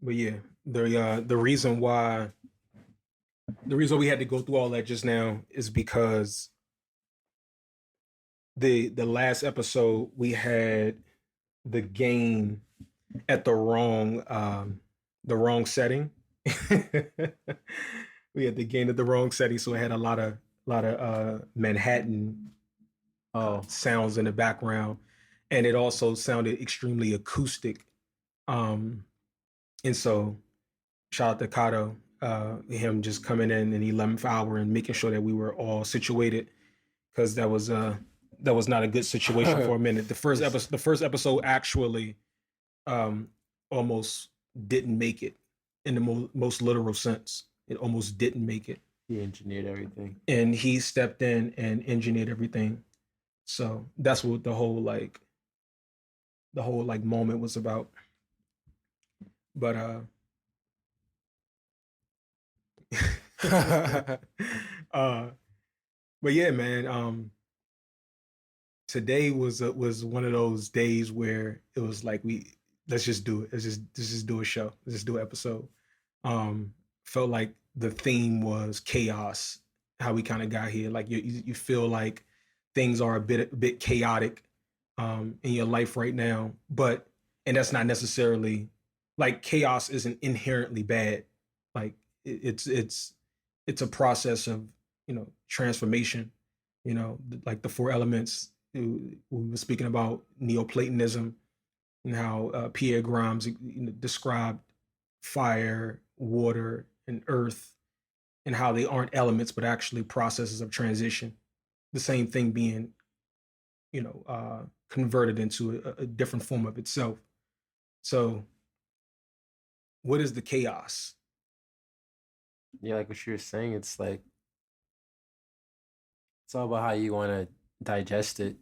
But yeah, the reason why we had to go through all that just now is because the last episode we had the game at the wrong setting. We had the game at the wrong setting, so it had a lot of Manhattan Oh, sounds in the background, and it also sounded extremely acoustic. Um, and so shout out to Kato, him just coming in the 11th hour and making sure that we were all situated, because that was not a good situation for a minute. The first episode actually um, almost didn't make it in the most literal sense. It almost didn't make it, he engineered everything. and he stepped in and engineered everything. So that's what the whole like moment was about. But uh but yeah, man, today was one of those days where it was like, we let's just do it. Let's just do a show. Let's just do an episode. Um Felt like the theme was chaos, how we kind of got here. Like you feel like things are a bit chaotic in your life right now, but and that's not necessarily like chaos isn't inherently bad. Like it's a process of, transformation. Like the four elements. We were speaking about Neoplatonism and how Pierre Grimes described fire, water, and earth, and how they aren't elements but actually processes of transition. The same thing being, converted into a different form of itself. So, what is the chaos? Yeah, like what you were saying, it's all about how you want to digest it.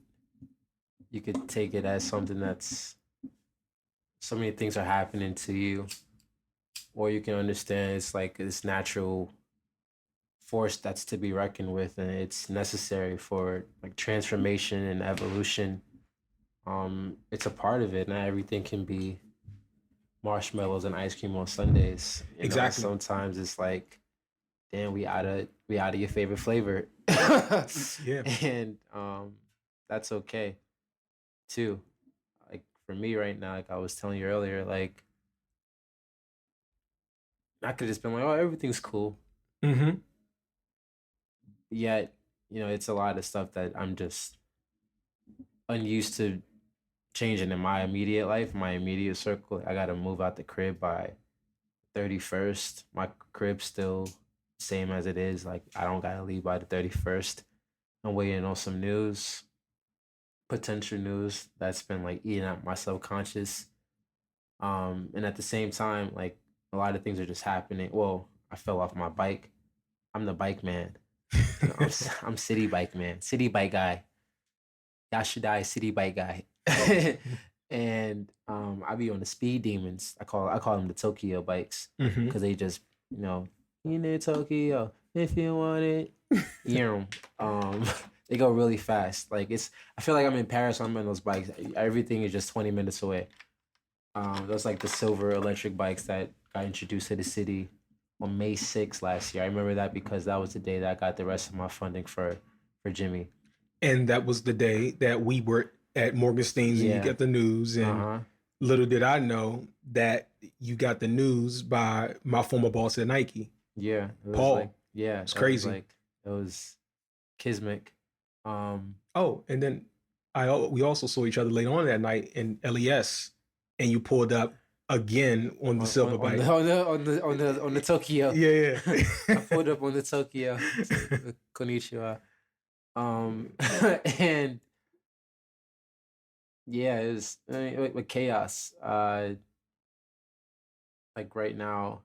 You could take it as something that's so many things are happening to you, or you can understand it's like this natural force that's to be reckoned with, and it's necessary for like transformation and evolution. It's a part of it. Not everything can be marshmallows and ice cream on Sundays. Exactly. Sometimes it's like, damn, we out of your favorite flavor. Yeah. And that's okay too. Like for me right now, like I was telling you earlier, like I could just been like, oh, everything's cool. Mm-hmm. Yet, it's a lot of stuff that I'm just unused to changing in my immediate life, my immediate circle. I gotta move out the crib by 31st. My crib's still same as it is. Like I don't gotta leave by the 31st. I'm waiting on some news, potential news that's been like eating at my subconscious. And at the same time, like a lot of things are just happening. Well, I fell off my bike. I'm the bike man. I'm city bike man, city bike guy. Yashaddai city bike guy. And I be on the speed demons. I call them the Tokyo bikes Mm-hmm. because they just in Tokyo if you want it. Yeah, they go really fast. Like I feel like I'm in Paris when I'm on those bikes. Everything is just 20 minutes away. Those like the silver electric bikes that got introduced to the city on May 6th last year. I remember that because that was the day that I got the rest of my funding for Jimmy. And that was the day that we were at Morgenstein's and you Yeah. got the news. Uh And huh. little did I know that you got the news by my former boss at Nike, Yeah. It was like Paul. yeah. It's It was crazy. like it was Kismic. Um. Oh, and then we also saw each other later on that night in LES, and you pulled up again on the silver On bike. the Tokyo. Yeah, I yeah. pulled up on the Tokyo. Konnichiwa. And yeah, it was I mean, with chaos. Like right now,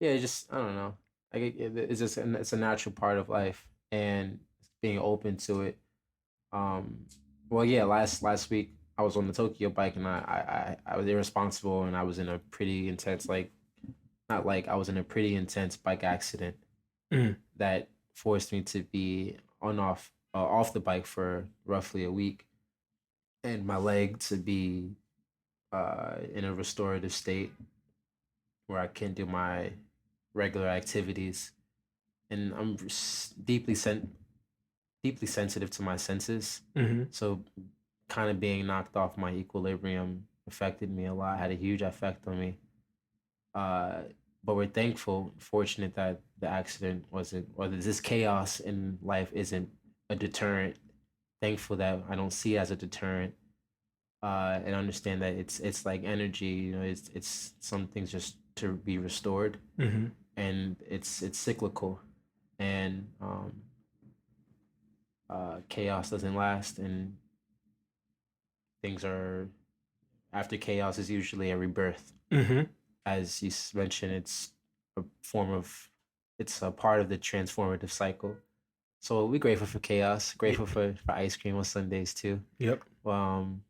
yeah, just I don't know. Like it's just it's a natural part of life, and being open to it. Um, well, yeah, last week I was on the Tokyo bike, and I was irresponsible, and I was in a pretty intense like not like I was in a pretty intense bike accident Mm. that forced me to be off the bike for roughly a week, and my leg to be in a restorative state. where I can't do my regular activities, and I'm deeply sensitive to my senses. Mm-hmm. So, kind of being knocked off my equilibrium affected me a lot. Had a huge effect on me. Uh, but we're thankful, fortunate that the accident wasn't, or this chaos in life isn't a deterrent. Thankful that I don't see it as a deterrent, and understand that it's like energy. You know, it's some things just to be restored, Mm-hmm. and it's cyclical, and chaos doesn't last, and things are after chaos is usually a rebirth. Mm-hmm. As you mentioned, a form of it's a part of the transformative cycle. So we're grateful for chaos, grateful for ice cream on Sundays too. Yep. Um,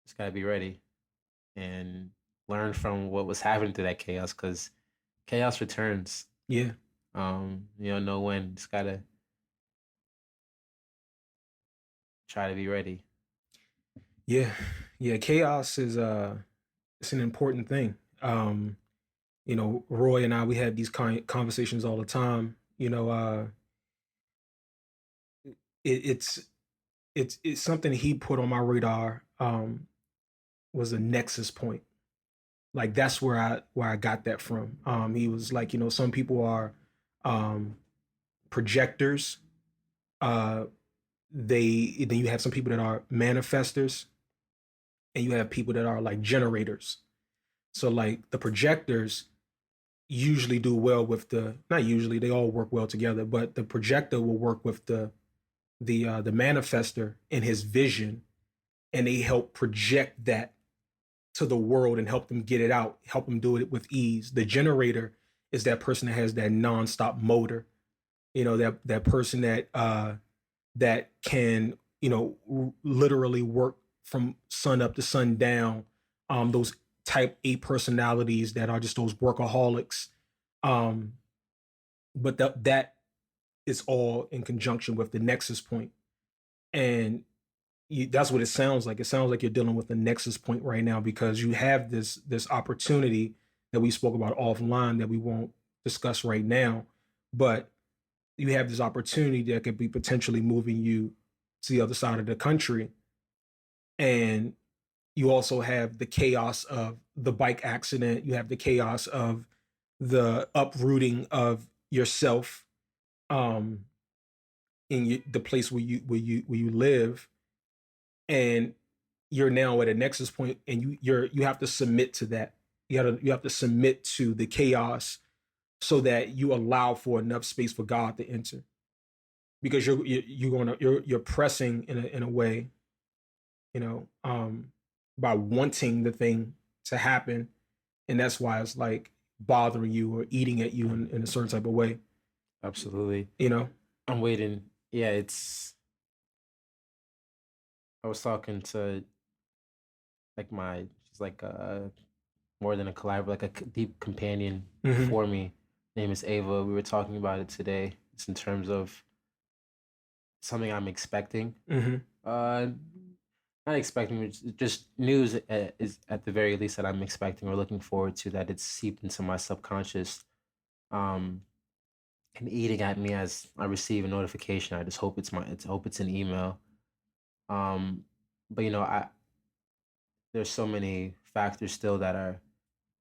just gotta be ready and learn from what was happening to that chaos, because chaos returns. Yeah. You don't know when. Just gotta try to be ready. Yeah. Yeah. Chaos is it's an important thing. Roy and I, we had these conversations all the time. It, it's it's something he put on my radar. Was a nexus point. Like that's where I got that from. He was like, some people are um, projectors. Uh, they then you have some people that are manifestors, and you have people that are like generators. So like the projectors usually do well with the not usually they all work well together, but the projector will work with the manifester in his vision, and they help project that to the world and help them get it out, help them do it with ease. The generator is that person that has that nonstop motor, that person that can, literally work from sun up to sundown. Those type A personalities that are just those workaholics. Um, but that is all in conjunction with the nexus point. And that's what it sounds like. It sounds like you're dealing with a nexus point right now because you have this opportunity that we spoke about offline that we won't discuss right now, but you have this opportunity that could be potentially moving you to the other side of the country, and you also have the chaos of the bike accident. You have the chaos of the uprooting of yourself um, in the place where you live, and you're now at a nexus point, and you have to submit to that. You have to submit to the chaos so that you allow for enough space for God to enter, because you're pressing in a way, you know, by wanting the thing to happen, and that's why it's like bothering you or eating at you in a certain type of way. Absolutely. You know. I'm waiting. Yeah, I was talking to like she's like more than a collaborator, like a deep companion Mm-hmm. for me. Name is Ava. We were talking about it today. It's in terms of something I'm expecting. Mm-hmm. Uh, Not expecting, just news is at the very least that I'm expecting or looking forward to, that it's seeped into my subconscious, um, and eating at me as I receive a notification. I just hope hope it's an email. Um, but I there's so many factors still that are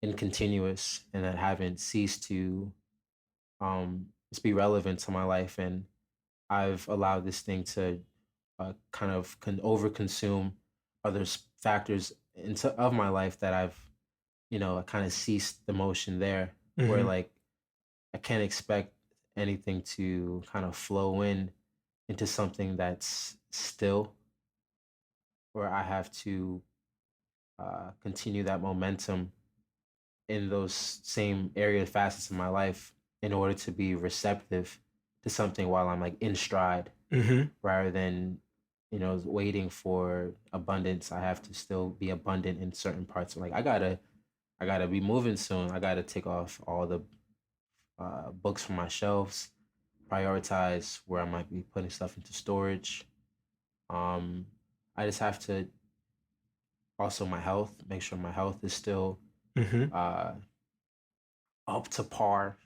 incontinuous and that haven't ceased to just be relevant to my life, and I've allowed this thing to kind of overconsume other factors of my life that I've I kind of ceased the motion there, where Mm-hmm. like I can't expect anything to kind of flow into something that's still, where I have to continue that momentum in those same area facets of my life in order to be receptive to something while I'm like in stride, Mm-hmm. rather than waiting for abundance. I have to still be abundant in certain parts. Like I gotta be moving soon. I gotta take off all the books from my shelves, prioritize where I might be putting stuff into storage. um I just have to, also my health, make sure my health is still uh, up to par,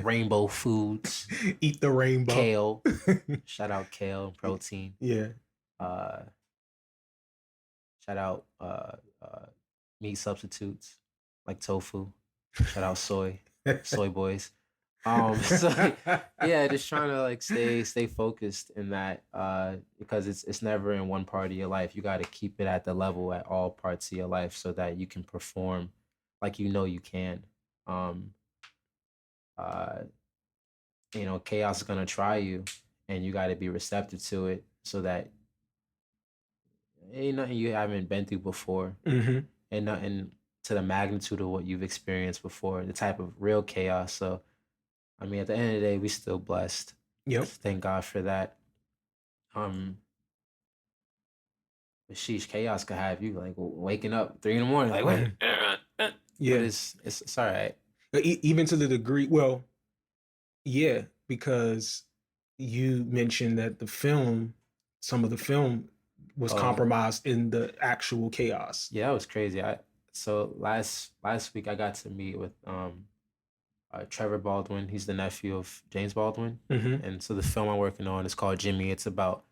rainbow foods, Eat the rainbow. kale. Shout out kale and protein. Yeah. Uh, shout out meat substitutes like tofu. Shout out soy boys. So yeah, just trying to like stay focused in that because it's never in one part of your life. You got to keep it at the level at all parts of your life so that you can perform like you can. Um, uh, chaos is gonna try you, and you got to be receptive to it so that ain't nothing you haven't been through before, Mm-hmm. and nothing to the magnitude of what you've experienced before. The type of real chaos. So I mean, at the end of the day, we still blessed. Yep. Thank God for that. But sheesh, chaos could have you like waking up 3 a.m. like wait. Yeah, but it's all right. Even to the degree, well, yeah, because you mentioned that some of the film was compromised in the actual chaos. Yeah, that was crazy. So last week I got to meet with Trevor Baldwin. He's the nephew of James Baldwin, and so the film I'm working on is called Jimmy. It's about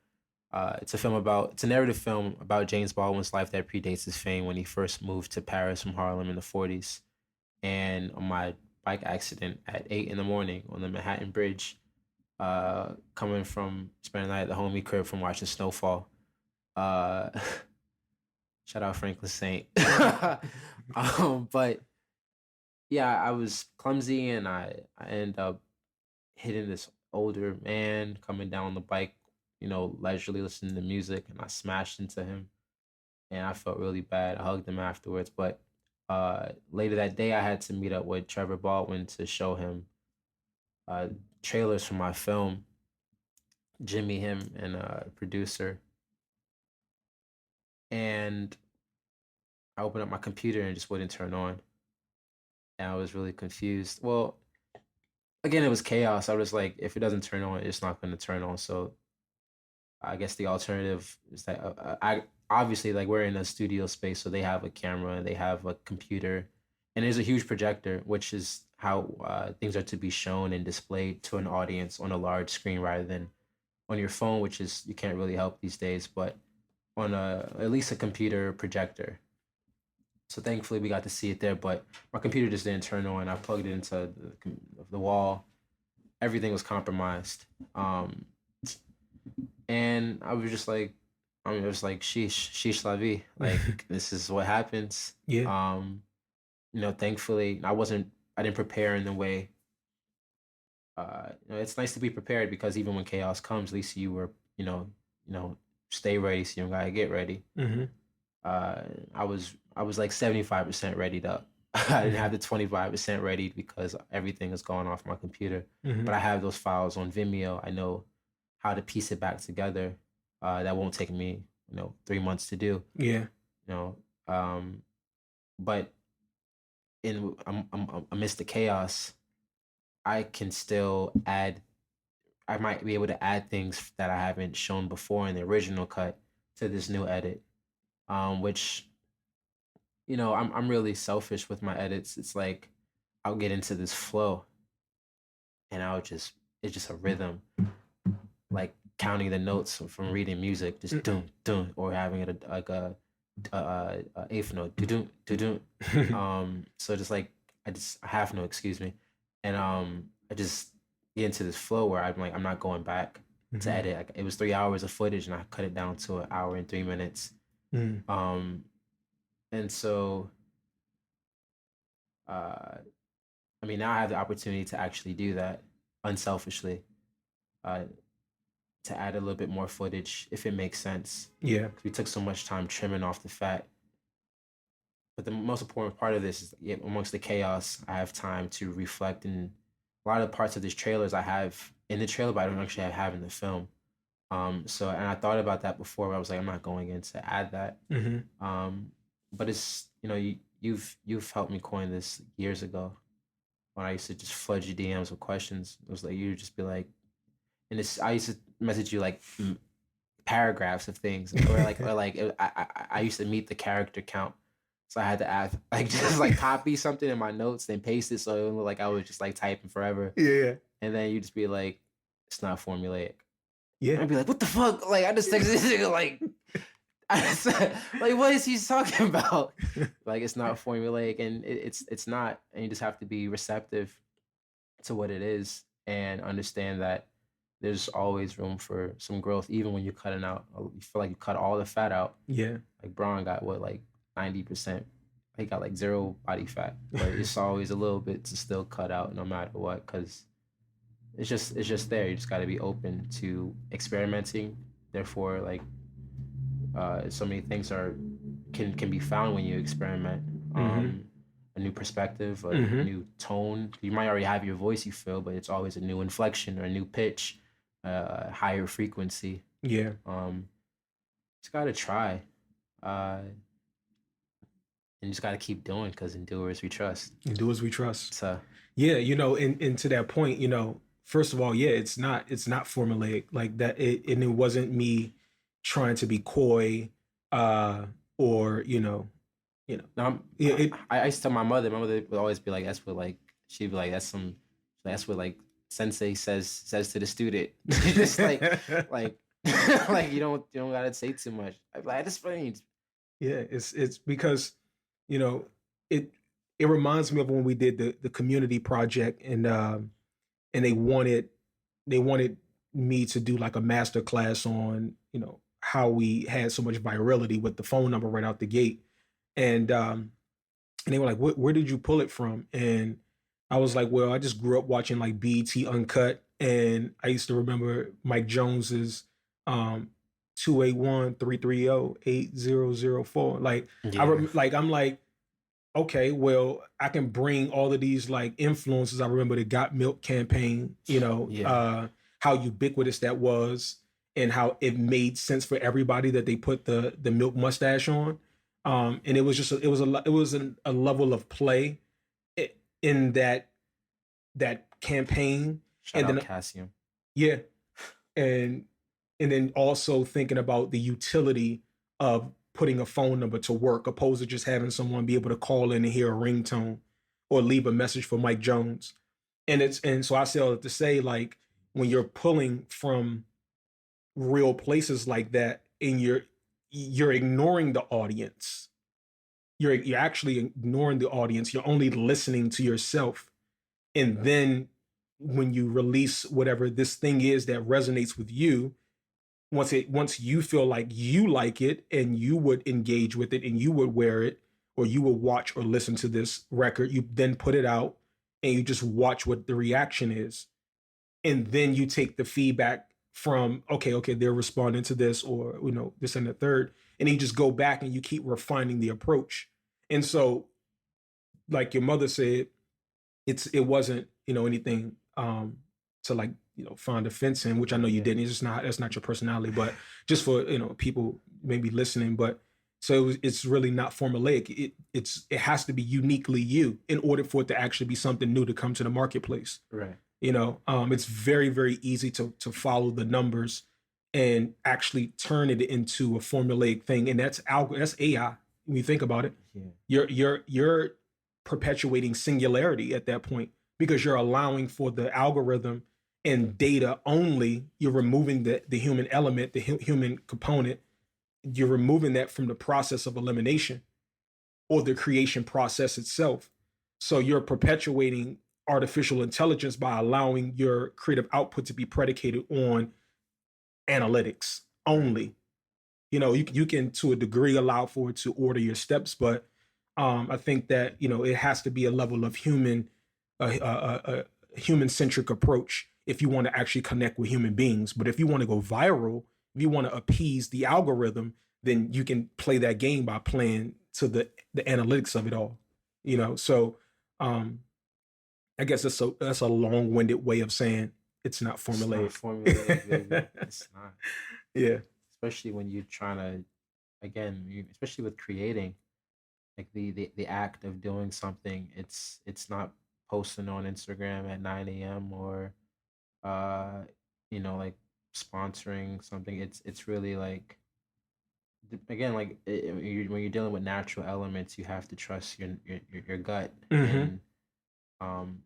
it's a narrative film about James Baldwin's life that predates his fame when he first moved to Paris from Harlem in the 40s. And on my bike accident at 8 in the morning on the Manhattan Bridge, coming from spending the night at the homie crib from watching snowfall. Shout out Franklin Saint. But yeah, I was clumsy and I ended up hitting this older man coming down the bike, leisurely listening to music, and I smashed into him, and I felt really bad. I hugged him afterwards, but later that day, I had to meet up with Trevor Baldwin to show him trailers for my film. Jimmy, him, and a producer, and I opened up my computer and it just wouldn't turn on, and I was really confused. Well, again, it was chaos. I was like, if it doesn't turn on, it's not going to turn on. So I guess the alternative is that I obviously like we're in a studio space, so they have a camera, they have a computer, and there's a huge projector, which is how things are to be shown and displayed to an audience on a large screen rather than on your phone, which is you can't really help these days, but on at least a computer projector. So thankfully we got to see it there, but my computer just didn't turn on. I plugged it into the wall. Everything was compromised. And I was just like, it was like, sheesh la vie. Like, this is what happens. Yeah. Thankfully, I didn't prepare in the way. It's nice to be prepared because even when chaos comes, at least you were, stay ready so you don't gotta get ready. I was like 75% ready to. I didn't have the 25% ready because everything is going off my computer. But I have those files on Vimeo. I know how to piece it back together. That won't take me, 3 months to do. Yeah. But amidst the chaos, I can still add. I might be able to add things that I haven't shown before in the original cut to this new edit, which, I'm really selfish with my edits. It's like I'll get into this flow, and it's just a rhythm, like counting the notes from reading music, just dun dun, or having it like a eighth note, dun dun dun. So just like a half note, excuse me, and I just get into this flow where I'm like I'm not going back to edit. Like, it was 3 hours of footage, and I cut it down to 1 hour and 3 minutes. And so, I mean, now I have the opportunity to actually do that unselfishly. To add a little bit more footage if it makes sense. Yeah. We took so much time trimming off the fat. But the most important part of this is amongst the chaos, I have time to reflect. And a lot of parts of these trailers I have in the trailer, but I don't actually have in the film. So, and I thought about that before, but I was like, I'm not going in to add that. But it's, you've helped me coin this years ago when I used to just flood your DMs with questions. It was like, you would just be like, and I used to message you like paragraphs of things, or I used to meet the character count So I had to act like just like copy something in my notes, then paste it so it would look like I was just like typing forever. Yeah. And then you just be like, it's not formulaic. Yeah. I'd be like, what the fuck? Like I just texted this nigga like I said, like what is he talking about? Like it's not formulaic and it's not, and you just have to be receptive to what it is and understand that there's always room for some growth, even when you're cutting out. You feel like you cut all the fat out. Yeah. Like Braun got what, like 90%. He got like zero body fat, but it's always a little bit to still cut out no matter what, because it's just there. You just got to be open to experimenting. Therefore, like so many things can be found when you experiment. A new perspective, a new tone. You might already have your voice, you feel, but it's always a new inflection or a new pitch, higher frequency. Yeah. Just gotta try, and just gotta keep doing, because endurers we trust. Endurers we trust. So yeah, and to that point, first of all, yeah, it's not formulaic like that. And it wasn't me trying to be coy, or now I used to tell my mother. My mother would always be like, "That's what like," she'd be like, "That's what like sensei says to the student." Just like like you don't gotta say too much. I'm like, this means. Yeah, it's because you know it it reminds me of when we did the community project, and they wanted me to do like a master class on how we had so much virality with the phone number right out the gate. And they were like, where did you pull it from? And I was like, well, I just grew up watching like BET Uncut, and I used to remember Mike Jones's um 281-330-8004. Like I'm like, okay, well, I can bring all of these like influences. I remember the Got Milk campaign, how ubiquitous that was, and how it made sense for everybody that they put the milk mustache on. And it was just a level of play in that campaign. Shout And out then Cassium. yeah, and then also thinking about the utility of putting a phone number to work, opposed to just having someone be able to call in and hear a ringtone or leave a message for Mike Jones. And so I say all that to say, like, when you're pulling from real places like that, and you're ignoring the audience, you're actually ignoring the audience. You're only listening to yourself. And then when you release whatever this thing is that resonates with you, once you feel like you like it and you would engage with it and you would wear it, or you will watch or listen to this record, you then put it out and you just watch what the reaction is. And then you take the feedback from, okay, they're responding to this, or this and the third, and you just go back and you keep refining the approach. And so, like your mother said, it wasn't anything to like find offense in, which I know you didn't. It's just not, that's not your personality. But just for people maybe listening, but so it's really not formulaic. It has to be uniquely you in order for it to actually be something new to come to the marketplace. Right. It's very, very easy to follow the numbers and actually turn it into a formulaic thing, and that's AI. When you think about it, you're perpetuating singularity at that point, because you're allowing for the algorithm and data only. You're removing the human element, the human component. You're removing that from the process of elimination or the creation process itself. So you're perpetuating artificial intelligence by allowing your creative output to be predicated on analytics only. You can to a degree allow for it to order your steps, but I think that it has to be a level of a human centric approach if you want to actually connect with human beings. But if you want to go viral, if you want to appease the algorithm, then you can play that game by playing to the analytics of it all. So I guess that's a long-winded way of saying it's not formulaic. It's not formulaic, baby. It's not. Yeah. Especially when you're trying to, again, especially with creating, like the act of doing something. It's not posting on Instagram at 9 a.m. or like sponsoring something. It's really like again, like when you're dealing with natural elements, you have to trust your gut Mm-hmm. and um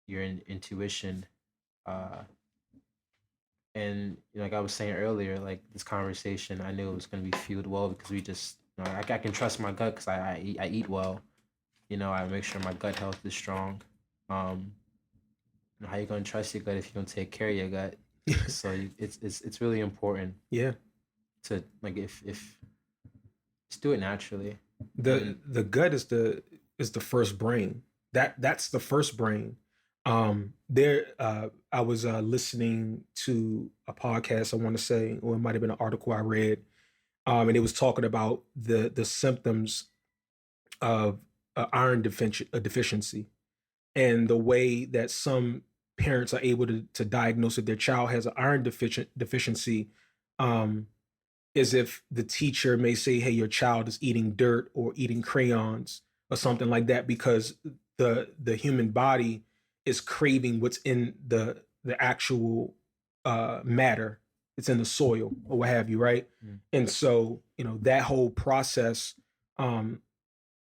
your intuition. Uh, and like I was saying earlier, like this conversation, I knew it was going to be fueled well because we just, I can trust my gut because I eat well. I make sure my gut health is strong. Um, how you gonna trust your gut if you don't take care of your gut? So it's really important Yeah. to like if just do it naturally. The And the gut is the first brain. That's the first brain. There I was listening to a podcast, I want to say, or it might have been an article I read, and it was talking about the symptoms of iron deficiency, and the way that some parents are able to diagnose if their child has an iron deficiency, um, is if the teacher may say, "Hey, your child is eating dirt or eating crayons or something like that," because the human body is craving what's in the actual matter. It's in the soil or what have you, right? mm, And so um,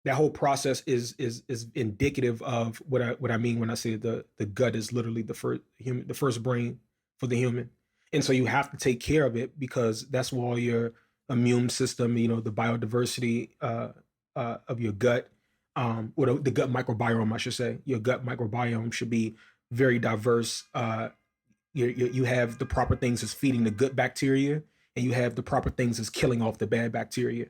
that whole process is indicative of what I mean when I say the gut is literally the first brain for the human. And so you have to take care of it because that's where all your immune system, the biodiversity of your gut, or the gut microbiome, I should say. Your gut microbiome should be very diverse. You have the proper things as feeding the good bacteria, and you have the proper things as killing off the bad bacteria.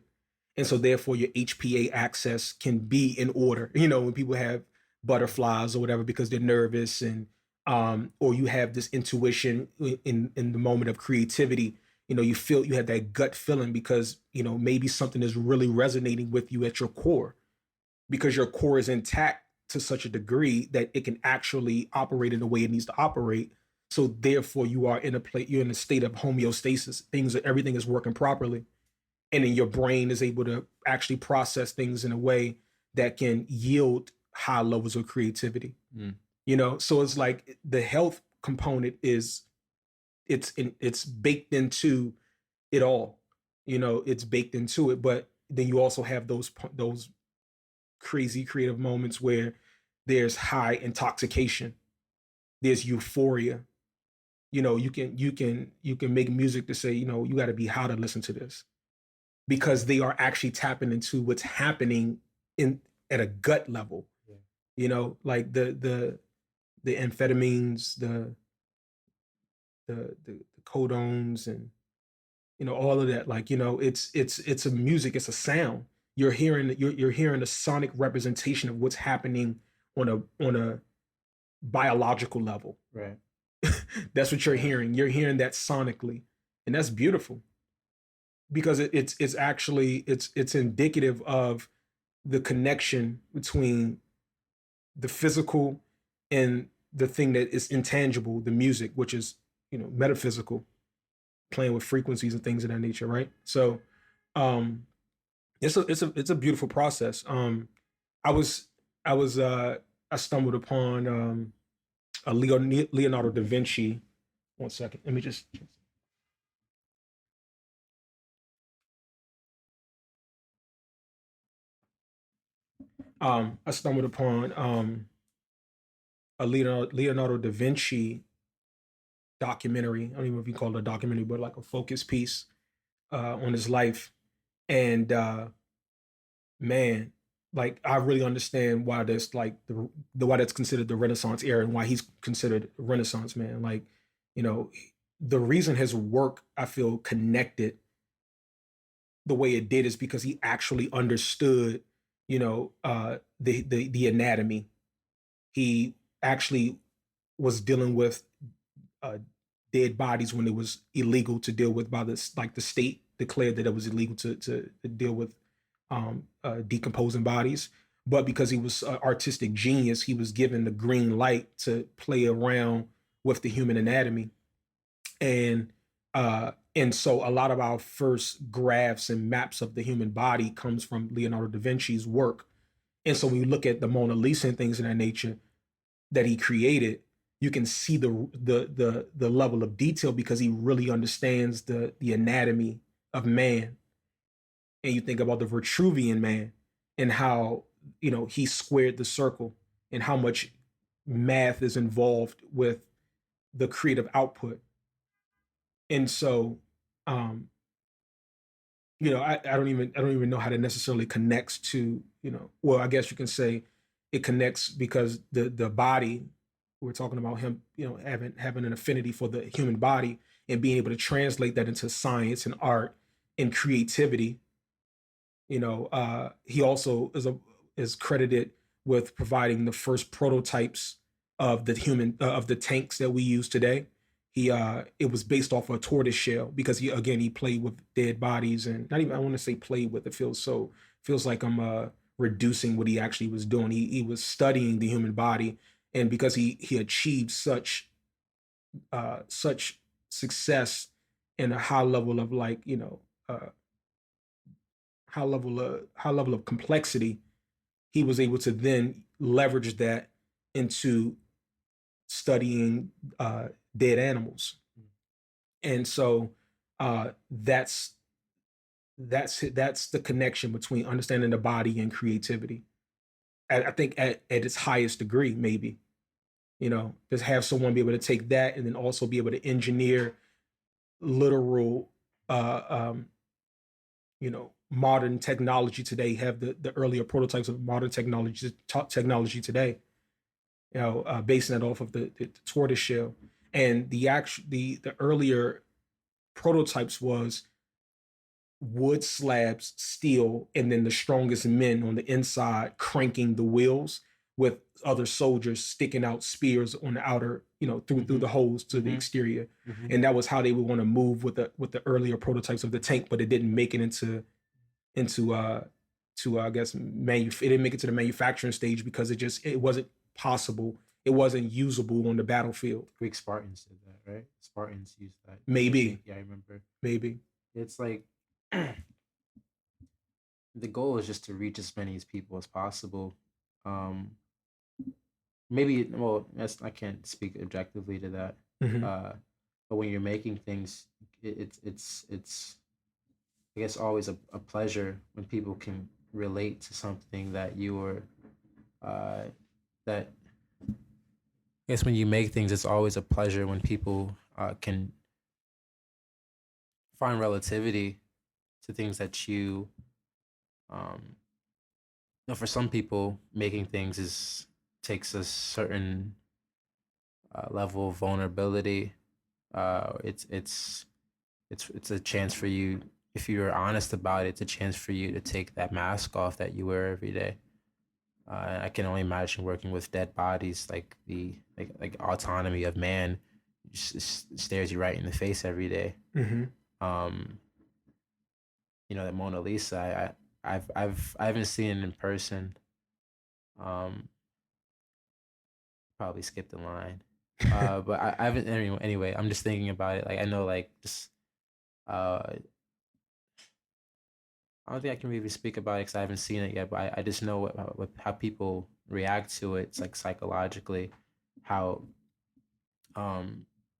And so therefore your HPA access can be in order. When people have butterflies or whatever because they're nervous, and or you have this intuition in the moment of creativity. You have that gut feeling because maybe something is really resonating with you at your core, because your core is intact to such a degree that it can actually operate in the way it needs to operate. So therefore you're in a state of homeostasis. Everything is working properly, and then your brain is able to actually process things in a way that can yield high levels of creativity. mm, So it's like the health component it's baked into it all. It's baked into it, but then you also have those crazy creative moments where there's high intoxication, there's euphoria. You can make music to say, you got to be high to listen to this, because they are actually tapping into what's happening in at a gut level. yeah. Like the amphetamines, the codones, and all of that. Like it's a music, it's a sound. You're hearing a sonic representation of what's happening on a biological level. Right. That's what you're hearing. You're hearing that sonically, and that's beautiful because it's actually it's indicative of the connection between the physical and the thing that is intangible, the music, which is metaphysical, playing with frequencies and things of that nature, right? So um it's a beautiful process. I was I was I stumbled upon a Leonardo da Vinci. One second, let me just I stumbled upon a Leonardo da Vinci documentary. I don't even know if you call it a documentary, but like a focus piece on his life. And man, like I really understand why that's like the why that's considered the Renaissance era and why he's considered a Renaissance man. Like, you know, the reason his work I feel connected the way it did is because he actually understood, the anatomy. He actually was dealing with uh, dead bodies when it was illegal to deal with by the state declared that it was illegal to deal with decomposing bodies. But because he was an artistic genius, he was given the green light to play around with the human anatomy. And so a lot of our first graphs and maps of the human body comes from Leonardo da Vinci's work. And so when you look at the Mona Lisa and things of that nature that he created, you can see the level of detail because he really understands the anatomy of man. and you think about the Vitruvian Man and how, he squared the circle and how much math is involved with the creative output. And so, um, I don't even know how to necessarily connects to, well, I guess you can say it connects because the body, we're talking about him, having an affinity for the human body and being able to translate that into science and art and creativity. He also is credited with providing the first prototypes of the tanks that we use today. It was based off a tortoise shell because he played with dead bodies, and not even, I want to say played with, it feels like I'm reducing what he actually was doing. He was studying the human body, and because he achieved such success and a high level of, like, high level of complexity, he was able to then leverage that into studying dead animals. And so that's the connection between understanding the body and creativity. I think at its highest degree, maybe, just have someone be able to take that and then also be able to engineer literal, modern technology today, have the earlier prototypes of modern technology today, basing it off of the tortoise shell. And the earlier prototypes was wood slabs, steel, and then the strongest men on the inside cranking the wheels with other soldiers sticking out spears on the outer, through the holes to the exterior. And that was how they would want to move with the earlier prototypes of the tank, but it didn't make it into to I guess it didn't make it to the manufacturing stage because it wasn't possible. It wasn't usable on the battlefield. Greek Spartans did that, right? Spartans used that. Maybe. Yeah, I remember. Maybe. It's like the goal is just to reach as many as people as possible. Maybe, well, I can't speak objectively to that. Mhm. But when you're making things, it's I guess always a pleasure when people can relate to something that you were that I guess when you make things, it's always a pleasure when people can find relativity to things that um, for some people, making things takes a certain level of vulnerability. It's a chance for you, if you're honest about it, it's a chance for you to take that mask off that you wear every day. I can only imagine working with dead bodies, like the like autonomy of man just stares you right in the face every day. Mm-hmm. That Mona Lisa, I haven't seen it in person. Probably skipped the line. But I haven't anyway. I'm just thinking about it. Like I know, like just I don't think I can really speak about it because I haven't seen it yet. But I just know how people react to it. It's like psychologically, how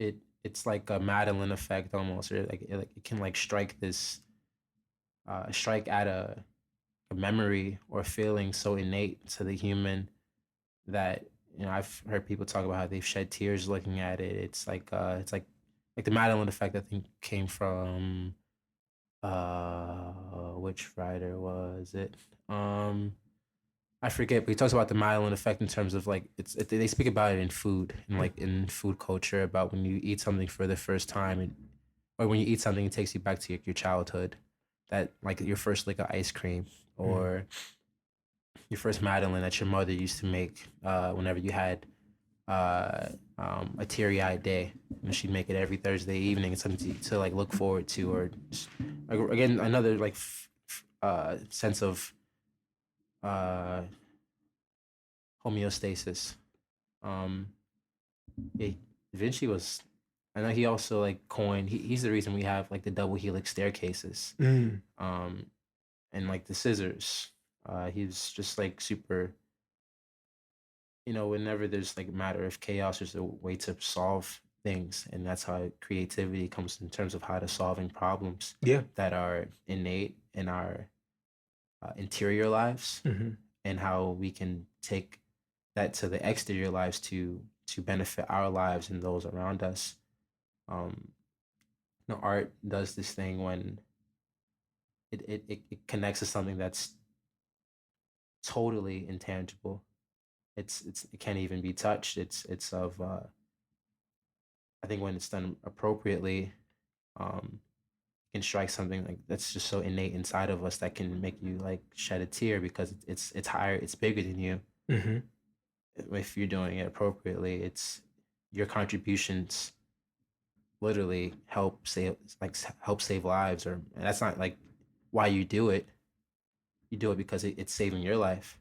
it's like a Madeline effect almost, or like it can like strike at a memory or feeling so innate to the human that I've heard people talk about how they've shed tears looking at it. It's like the Madeline effect. I think came from which writer was it? I forget, but he talks about the Madeline effect in terms of like they speak about it in food and like in food culture about when you eat something for the first time or when you eat something it takes you back to your childhood, that like your first lick of ice cream or your first Madeline that your mother used to make whenever you had a teary-eyed day. She'd make it every Thursday evening. It's something to like look forward to, or just, again another like sense of homeostasis. Yeah, Vinci was. I know he also like coined. He's the reason we have like the double helix staircases. And like the scissors. He's just like super. Whenever there's like a matter of chaos, there's a way to solve things, and that's how creativity comes in terms of how to solving problems Yeah. that are innate in our interior lives, Mm-hmm. and how we can take that to the exterior lives to benefit our lives and those around us. Um, art does this thing when it connects to something that's totally intangible. It can't even be touched. It's of I think when it's done appropriately, um, can strike something like that's just so innate inside of us that can make you like shed a tear because it's higher, it's bigger than you. Mm-hmm. If you're doing it appropriately, it's your contributions literally help save lives, or and that's not like why you do it. You do it because it's saving your life,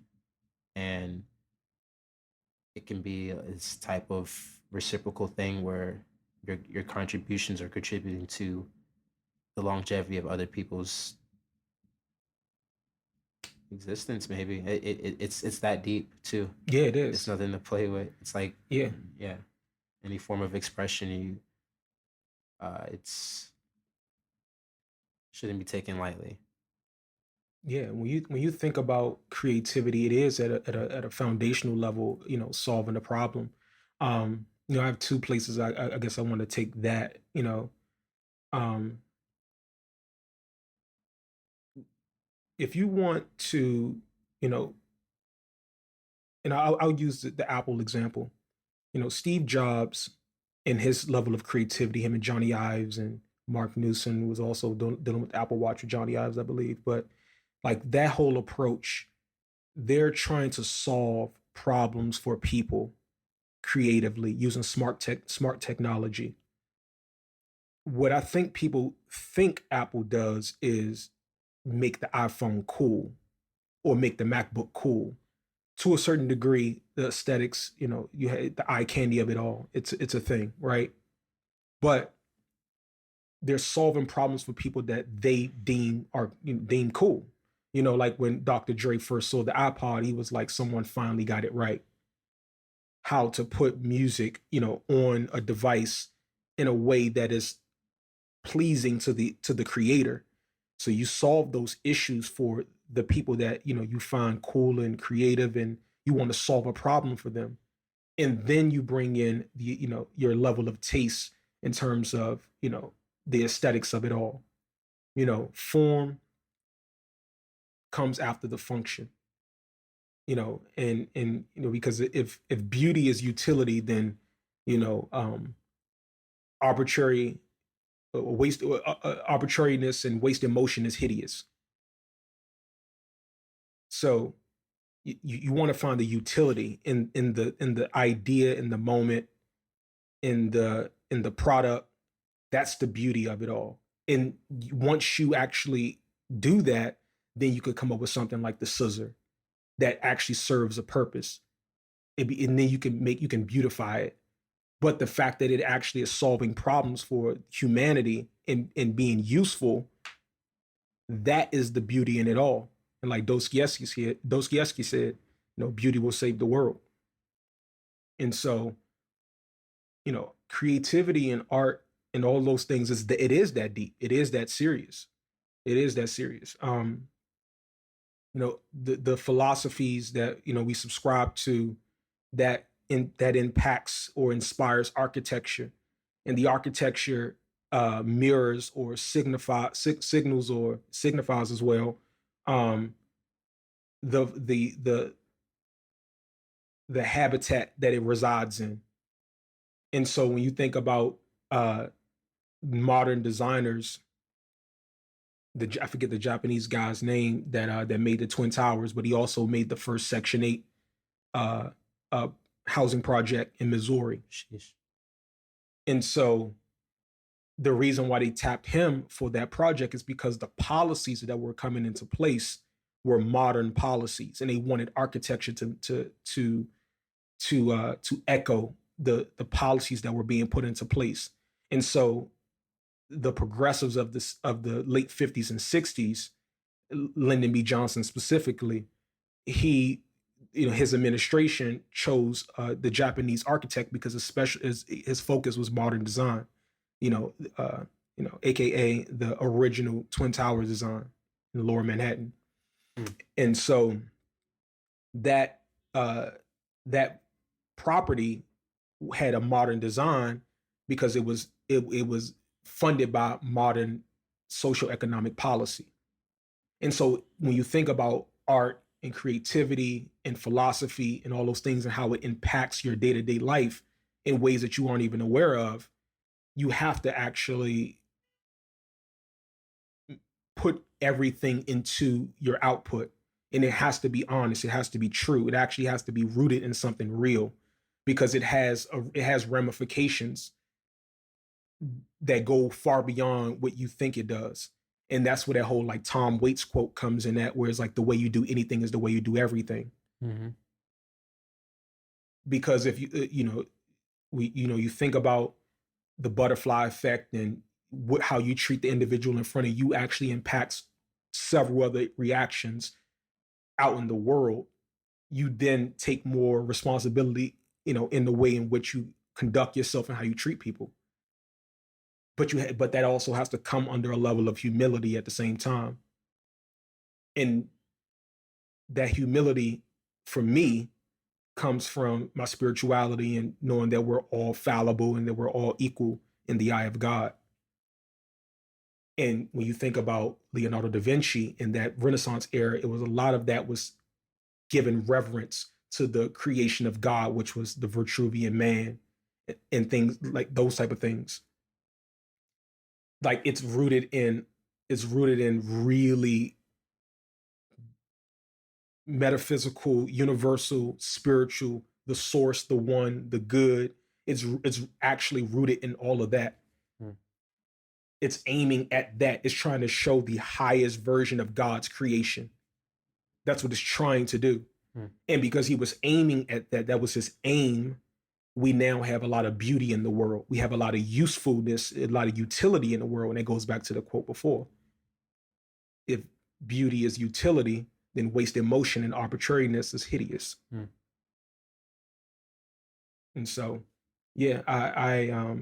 and it can be this type of reciprocal thing where your contributions are contributing to the longevity of other people's existence. Maybe it's that deep too. Yeah, it It's is. nothing to play with. It's like, Yeah. yeah, any form of expression you it's shouldn't be taken lightly. Yeah, when you think about creativity, it is at a foundational level, solving a problem. I have two places I guess I want to take that. Um, if you want to, you know, and I'll use the Apple example. Steve Jobs and his level of creativity, him and Johnny Ives and Mark Newson was also dealing with Apple Watch with Johnny Ives, I believe. But like that whole approach, they're trying to solve problems for people creatively using smart technology. What I think people think Apple does is make the iPhone cool or make the MacBook cool. To a certain degree, the aesthetics, you had the eye candy of it all. It's a thing, right? But they're solving problems for people that they deem cool. Like when Dr. Dre first saw the iPod, he was like, someone finally got it right. How to put music, on a device in a way that is pleasing to the creator. So you solve those issues for the people that you find cool and creative, and you want to solve a problem for them. And then you bring in your level of taste in terms of the aesthetics of it all. Form comes after the function. And because if beauty is utility, then arbitrary waste arbitrariness and wasted motion is hideous. So you want to find the utility in the idea, in the moment, in the product. That's the beauty of it all. And once you actually do that, then you could come up with something like the scissor that actually serves a purpose. And then you can beautify it. But the fact that it actually is solving problems for humanity and being useful, that is the beauty in it all. And like Dostoevsky said, beauty will save the world. And so, creativity and art and all those things it is that deep. It is that serious. It is that serious. The philosophies that we subscribe to that impacts or inspires architecture, and the architecture mirrors or signals or signifies as well um, the the habitat that it resides in. And so when you think about uh, modern designers, I forget the Japanese guy's name that made the Twin Towers, but he also made the first Section 8 uh, uh, housing project in Missouri. Sheesh. And so the reason why they tapped him for that project is because the policies that were coming into place were modern policies, and they wanted architecture to echo the policies that were being put into place. And so the progressives of the late 50s and 60s, Lyndon B. Johnson specifically, he his administration chose the Japanese architect because his focus was modern design, you know, aka the original Twin Towers design. in Lower Manhattan. Mm. And so that that property had a modern design because it was funded by modern social economic policy. And so when you think about art and creativity and philosophy and all those things and how it impacts your day-to-day life in ways that you aren't even aware of, you have to actually put everything into your output, and it has to be honest, it has to be true, it actually has to be rooted in something real, because it has ramifications that go far beyond what you think it does. And that's where that whole like Tom Waits quote comes in at, where it's like the way you do anything is the way you do everything. Mm-hmm. Because if you think about the butterfly effect and how you treat the individual in front of you actually impacts several other reactions out in the world. You then take more responsibility, in the way in which you conduct yourself and how you treat people. But that also has to come under a level of humility at the same time. And that humility, for me, comes from my spirituality and knowing that we're all fallible and that we're all equal in the eye of God. And when you think about Leonardo da Vinci in that Renaissance era, it was a lot of that was given reverence to the creation of God, which was the Vitruvian man and things like those type of things. Like it's rooted in really metaphysical, universal, spiritual, the source, the one, the good. It's actually rooted in all of that. Mm. It's aiming at that. It's trying to show the highest version of God's creation. That's what it's trying to do. Mm. And because he was aiming at that, that was his aim, we now have a lot of beauty in the world. We have a lot of usefulness, a lot of utility in the world. And it goes back to the quote before. If beauty is utility, then wasted motion and arbitrariness is hideous. Mm. And so, yeah, I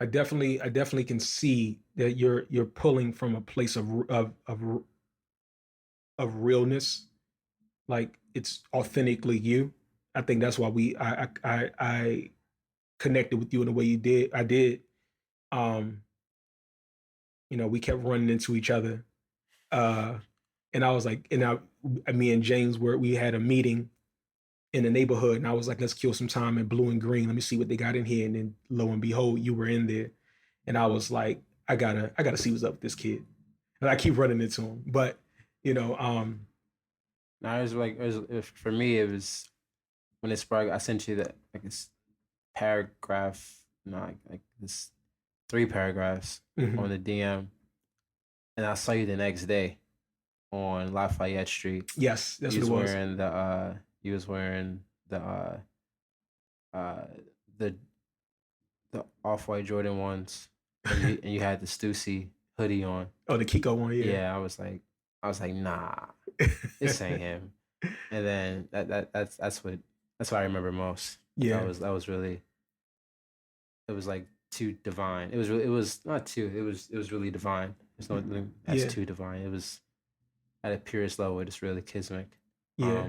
definitely can see that you're pulling from a place of realness, like it's authentically you. I think that's why I connected with you in the way you did. I did. Um, we kept running into each other, and I was like, me and James we had a meeting in the neighborhood, and I was like, let's kill some time in Blue and Green. Let me see what they got in here, and then lo and behold, you were in there, and I was like, I gotta see what's up with this kid, and I keep running into him, but Now for me, it was when it sparked. I sent you that like this paragraph, like this 3 paragraphs on the DM, and I saw you the next day on Lafayette Street. Yes, that's what it was. He was wearing the off-white Jordan ones, and you had the Stussy hoodie on. Oh, the Kiko one, yeah. Yeah, I was like, nah, this ain't him. And then that's what I remember most. Yeah, that was really, it was like too divine. It was not too. It was really divine. There's nothing that's too divine. It was at a purest level. It's really kismic. Yeah.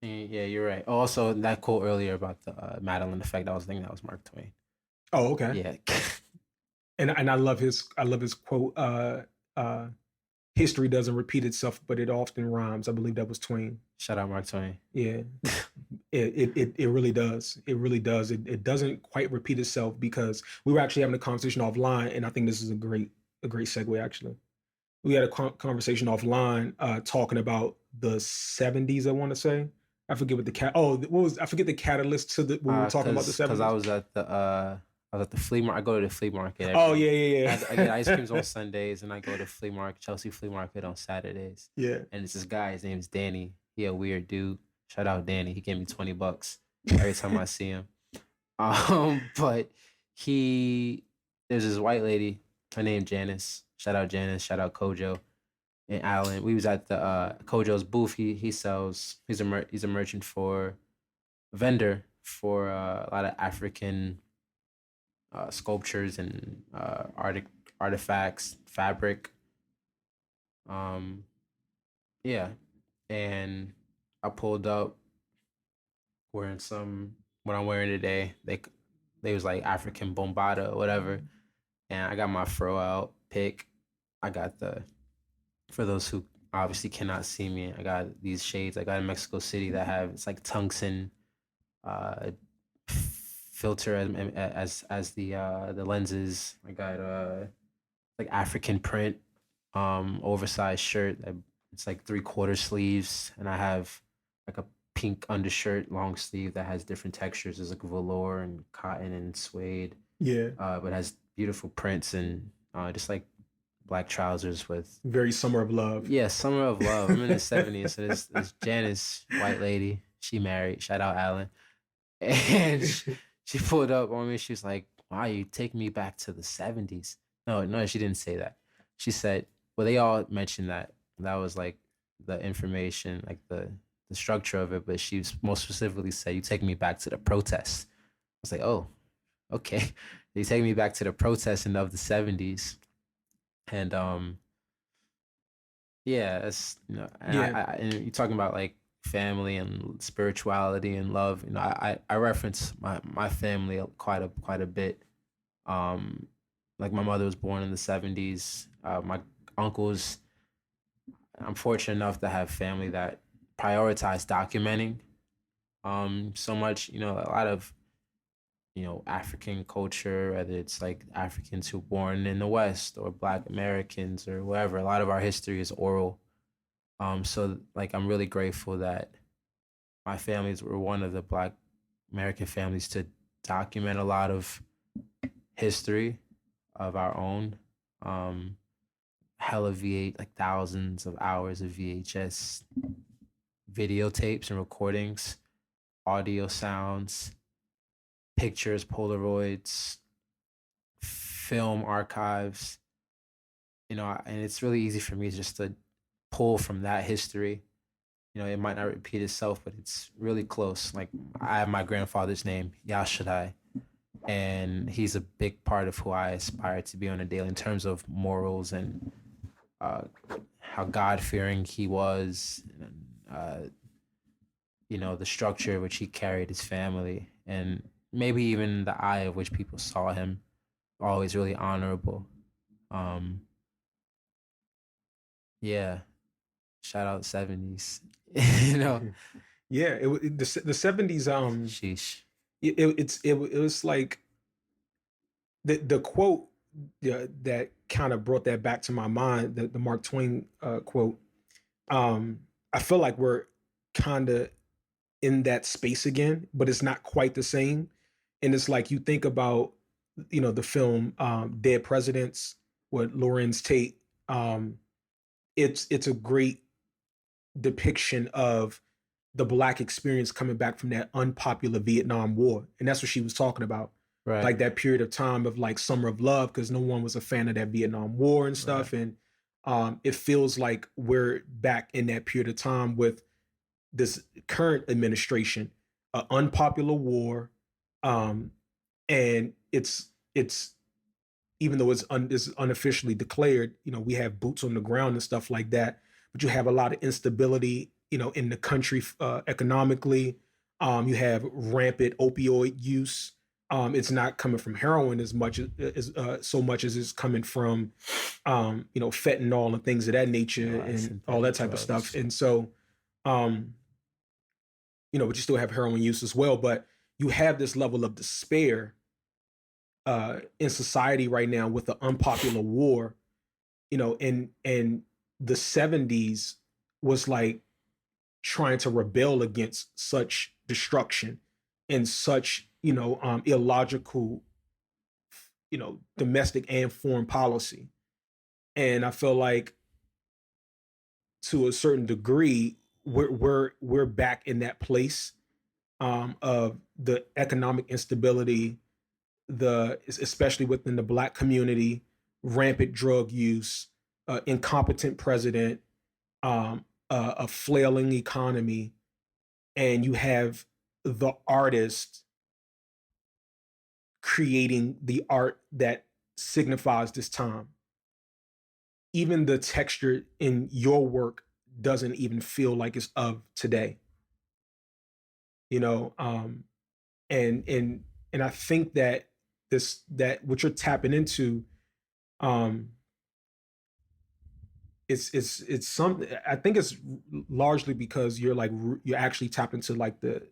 Yeah, you're right. Also, that quote earlier about the Madeline effect, I was thinking that was Mark Twain. Oh, okay. Yeah. and I love his quote. History doesn't repeat itself, but it often rhymes. I believe that was Twain. Shout out Mark Twain. Yeah, it really does. It really does. It doesn't quite repeat itself, because we were actually having a conversation offline, and I think this is a great segue. Actually, we had a conversation offline talking about the 70s. I want to say. I forget what I forget the catalyst to when we were talking about the 70s. Because I was at the flea market. I go to the flea market. Oh yeah. I get ice creams on Sundays, and I go to flea market, Chelsea Flea Market on Saturdays. Yeah. And it's this guy. His name's Danny. He a weird dude. Shout out Danny. He gave me $20 every time I see him. But there's this white lady. Her name Janice. Shout out Janice. Shout out Kojo and Alan. We was at the Kojo's booth. He's a merchant vendor for a lot of African sculptures and artifacts, fabric. Um, yeah, and I pulled up wearing some what I'm wearing today. They was like African bombada or whatever, and I got my fro out pick. I got the for those who obviously cannot see me, I got these shades I got in Mexico City that have it's like tungsten uh filter as the lenses. I got like African print oversized shirt that it's like 3/4 sleeves, and I have like a pink undershirt long sleeve that has different textures. There's like velour and cotton and suede, Yeah. but has beautiful prints and just like black trousers with Very summer of love. yeah, summer of love. I'm in the 70s, so this Janice white lady, she married. Shout out Alan, and she pulled up on me. She was like, "Wow, you take me back to the 70s." No, no, she didn't say that. She said, "Well, they all mentioned that. That was like the information, like the structure of it." But she most specifically said, "You take me back to the protests." I was like, "Oh, okay." You take me back to the protesting of the 70s, and yeah, it's and Yeah. and you're talking about like family and spirituality and love. I reference my family quite a bit. Um, like my mother was born in the 70s. My uncles, I'm fortunate enough to have family that prioritize documenting so much. A lot of African culture, whether it's like Africans who were born in the West or Black Americans or wherever. A lot of our history is oral. So like I'm really grateful that my families were one of the Black American families to document a lot of history of our own. Um, Hella V8, like thousands of hours of VHS videotapes and recordings, audio sounds, pictures, Polaroids, film archives. And it's really easy for me just to pull from that history. It might not repeat itself, but it's really close. Like I have my grandfather's name, Yashaddai, and he's a big part of who I aspire to be on a daily in terms of morals and uh, how God fearing he was, and, the structure which he carried his family, and maybe even the eye of which people saw him, always really honorable. Um, yeah, shout out 70s. you know, Yeah, the 70s. Sheesh. It was like the quote, that kind of brought that back to my mind. The Mark Twain quote. I feel like we're kind of in that space again, but it's not quite the same. And it's like you think about, the film Dead Presidents with Lorenz Tate. Um, it's a great depiction of the black experience coming back from that unpopular Vietnam War. And that's what she was talking about. Right, Like that period of time of like summer of love, because no one was a fan of that Vietnam War and right. stuff. And it feels like we're back in that period of time with this current administration, an unpopular war. Um, and it's even though it's unofficially declared, we have boots on the ground and stuff like that, but you have a lot of instability, in the country economically. You have rampant opioid use. It's not coming from heroin as much as so much as it's coming from, fentanyl and things of that nature and all Synthetic that type of stuff. drugs. And so, um, but you still have heroin use as well. But you have this level of despair in society right now with the unpopular war, and the 70s was like trying to rebel against such destruction and such, illogical, domestic and foreign policy. And I feel like to a certain degree, we're back in that place of the economic instability, especially within the black community, rampant drug use, incompetent president, a flailing economy, and you have the artist creating the art that signifies this time. Even the texture in your work doesn't even feel like it's of today. You know, and I think that that what you're tapping into, um, it's something. I think it's largely because you're like you're actually tapped into like the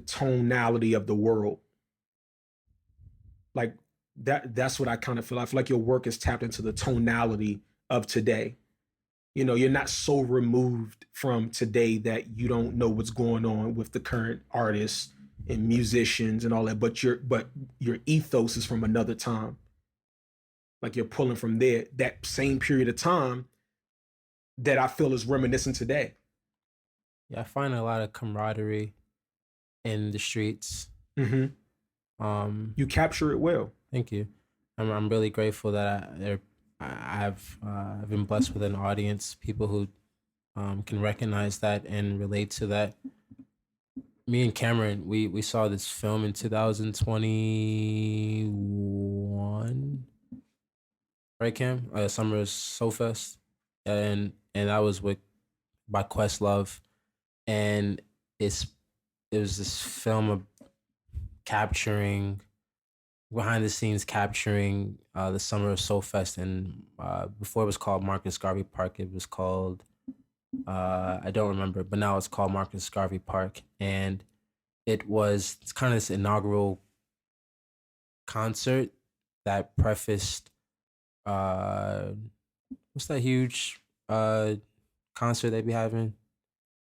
tonality of the world. Like that's what I kind of feel. I feel like your work is tapped into the tonality of today. You know, you're not so removed from today that you don't know what's going on with the current artists and musicians and all that, but your ethos is from another time. Like you're pulling from there, that same period of time that I feel is reminiscent today. Yeah, I find a lot of camaraderie in the streets. Mm-hmm. You capture it well. Thank you. I'm really grateful that I've been blessed with an audience, people who can recognize that and relate to that. Me and Cameron, we saw this film in 2021, right, Cam? Summer Soul Fest, and that was with by Questlove, and it's it was this film of capturing behind the scenes capturing the Summer of Soul Fest, and before it was called Marcus Garvey Park, it was called I don't remember, but now it's called Marcus Garvey Park, and it's kind of this inaugural concert that prefaced uh what's that huge concert they be having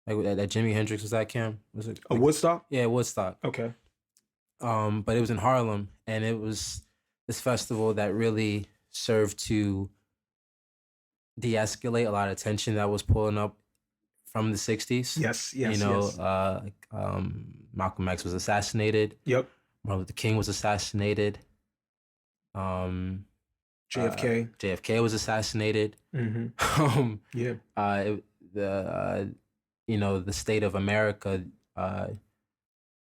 like that Jimi Hendrix was at, Cam? Was it A Woodstock? Yeah, Woodstock. Okay. But it was in Harlem, and it was this festival that really served to de-escalate a lot of tension that was pulling up from the 60s. Yes, You yes, know, yes. Malcolm X was assassinated. Yep. Martin Luther King was assassinated. JFK. JFK was assassinated. Yeah. The state of America,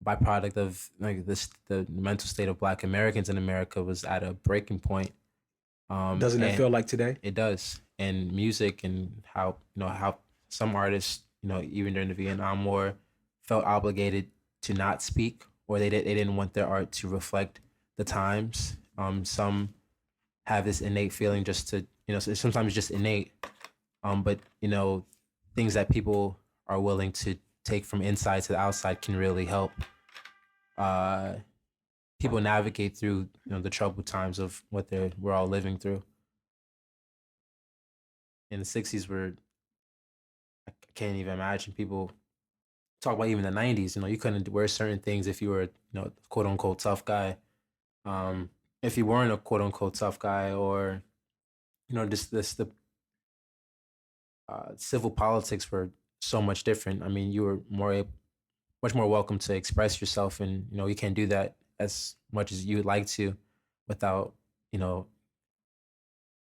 byproduct of like this, the mental state of Black Americans in America was at a breaking point. Doesn't it feel like today? It does. And music and how some artists, even during the Vietnam War, felt obligated to not speak, or they didn't want their art to reflect the times. Some have this innate feeling just to, sometimes just innate. But things that people are willing to take from inside to the outside can really help people navigate through the troubled times of what we're all living through. In the 60s, I can't even imagine people talk about even the 90s. You couldn't wear certain things if you were quote unquote tough guy. If you weren't a quote unquote tough guy, or the civil politics were so much different. I mean, you were much more welcome to express yourself, and you can't do that as much as you would like to without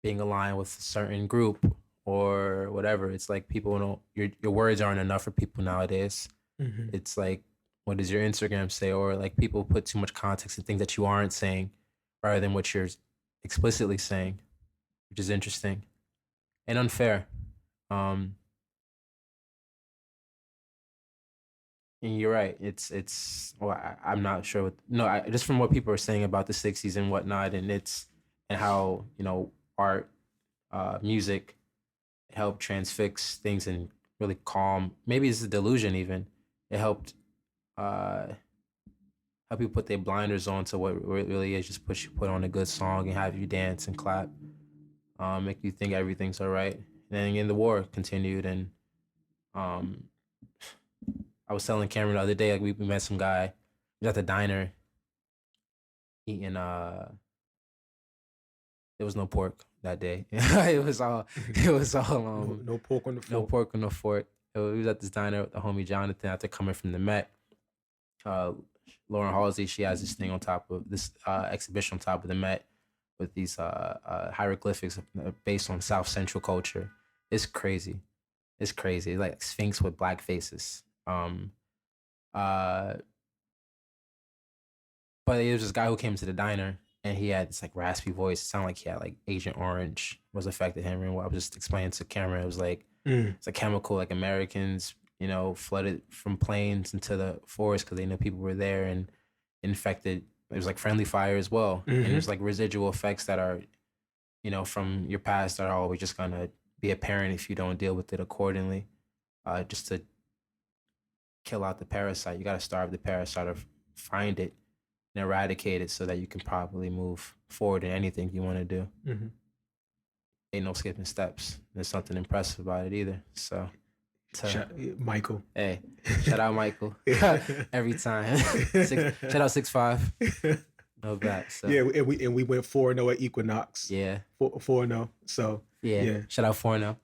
being aligned with a certain group or whatever. It's like people know your words aren't enough for people nowadays. Mm-hmm. It's like, what does your Instagram say? Or like people put too much context in things that you aren't saying rather than what you're explicitly saying, which is interesting and unfair. And you're right. I'm not sure. Just from what people are saying about the 60s and whatnot, and how art, music helped transfix things and really calm. Maybe it's a delusion even. It helped help people put their blinders on to what really is. Just put on a good song and have you dance and clap, make you think everything's all right. And then again, the war continued, and I was telling Cameron the other day, like we met some guy. We was at the diner eating. There was no pork that day. It was all. No pork on the fork. No pork on the fork. We was at this diner with the homie Jonathan after coming from the Met. Lauren Halsey, she has this thing on top of this exhibition on top of the Met with these hieroglyphics based on South Central culture. It's crazy. It's crazy. It's like Sphinx with black faces. But there was this guy who came to the diner, and he had this like raspy voice. It sounded like he had like Agent Orange was affected him. And what I was just explaining to Cameron, it was like it's a chemical, like Americans, flooded from planes into the forest because they knew people were there and infected. It was like friendly fire as well, and there's like residual effects that are, from your past that are always just gonna be apparent if you don't deal with it accordingly. Just to kill out the parasite, you got to starve the parasite or find it and eradicate it so that you can properly move forward in anything you want to do. Ain't no skipping steps. There's something impressive about it either. So, Michael. Hey, shout out Michael. Every time. Shout out 6'5". No back. So. Yeah, and we went 4-0 at Equinox. Yeah. 4-0. So yeah. Shout out 4-0.